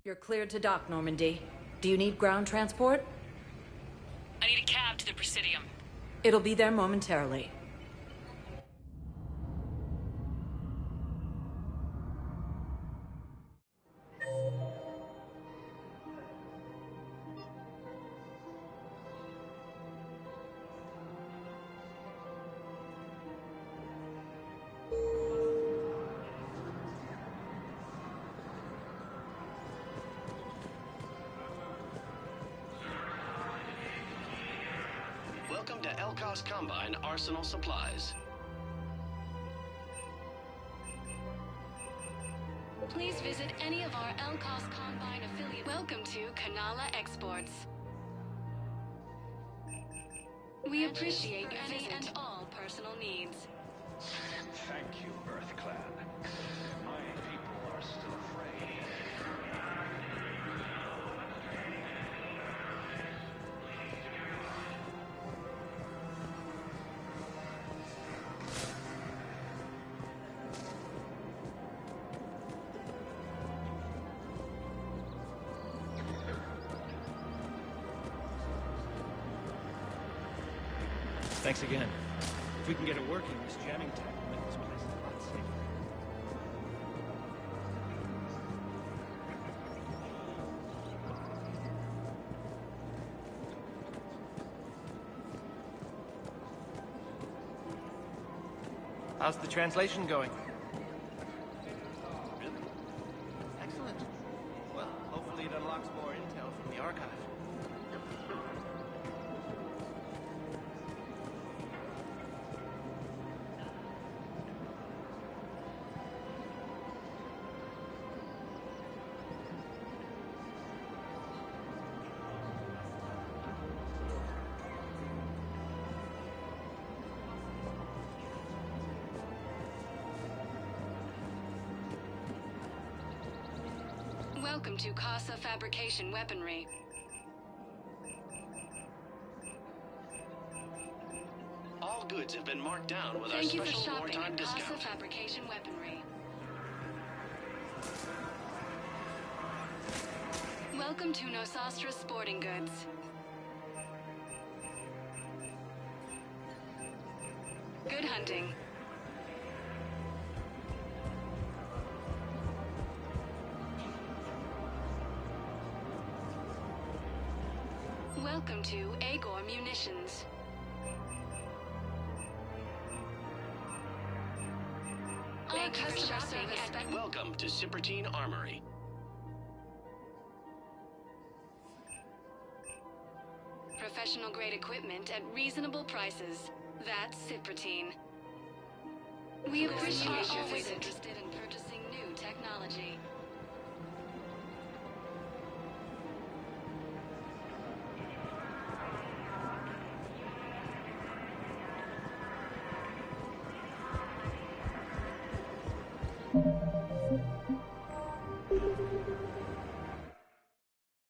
You're cleared to dock, Normandy. Do you need ground transport? I need a cab to the Presidium. It'll be there momentarily. Welcome to Elkos Combine Arsenal Supplies. Please visit any of our Elkos Combine affiliate. Welcome to Kanala Exports. We appreciate any and all personal needs. Thank you, Earth Clan. My people are still afraid. Thanks again. If we can get it working, this jamming tech will make this place a lot safer. How's the translation going? Really? Excellent. Well, hopefully it unlocks more intel from the archive. Welcome to Casa Fabrication Weaponry. All goods have been marked down with our Thank you for special shopping wartime at Casa discount. Fabrication Weaponry. Welcome to Nosastra Sporting Goods. Good hunting. Welcome to Agor Munitions. Our customer service. Welcome to Cyprotine Armory. Professional grade equipment at reasonable prices. That's Cyprotine. We appreciate your visit. Interested in purchasing new technology. you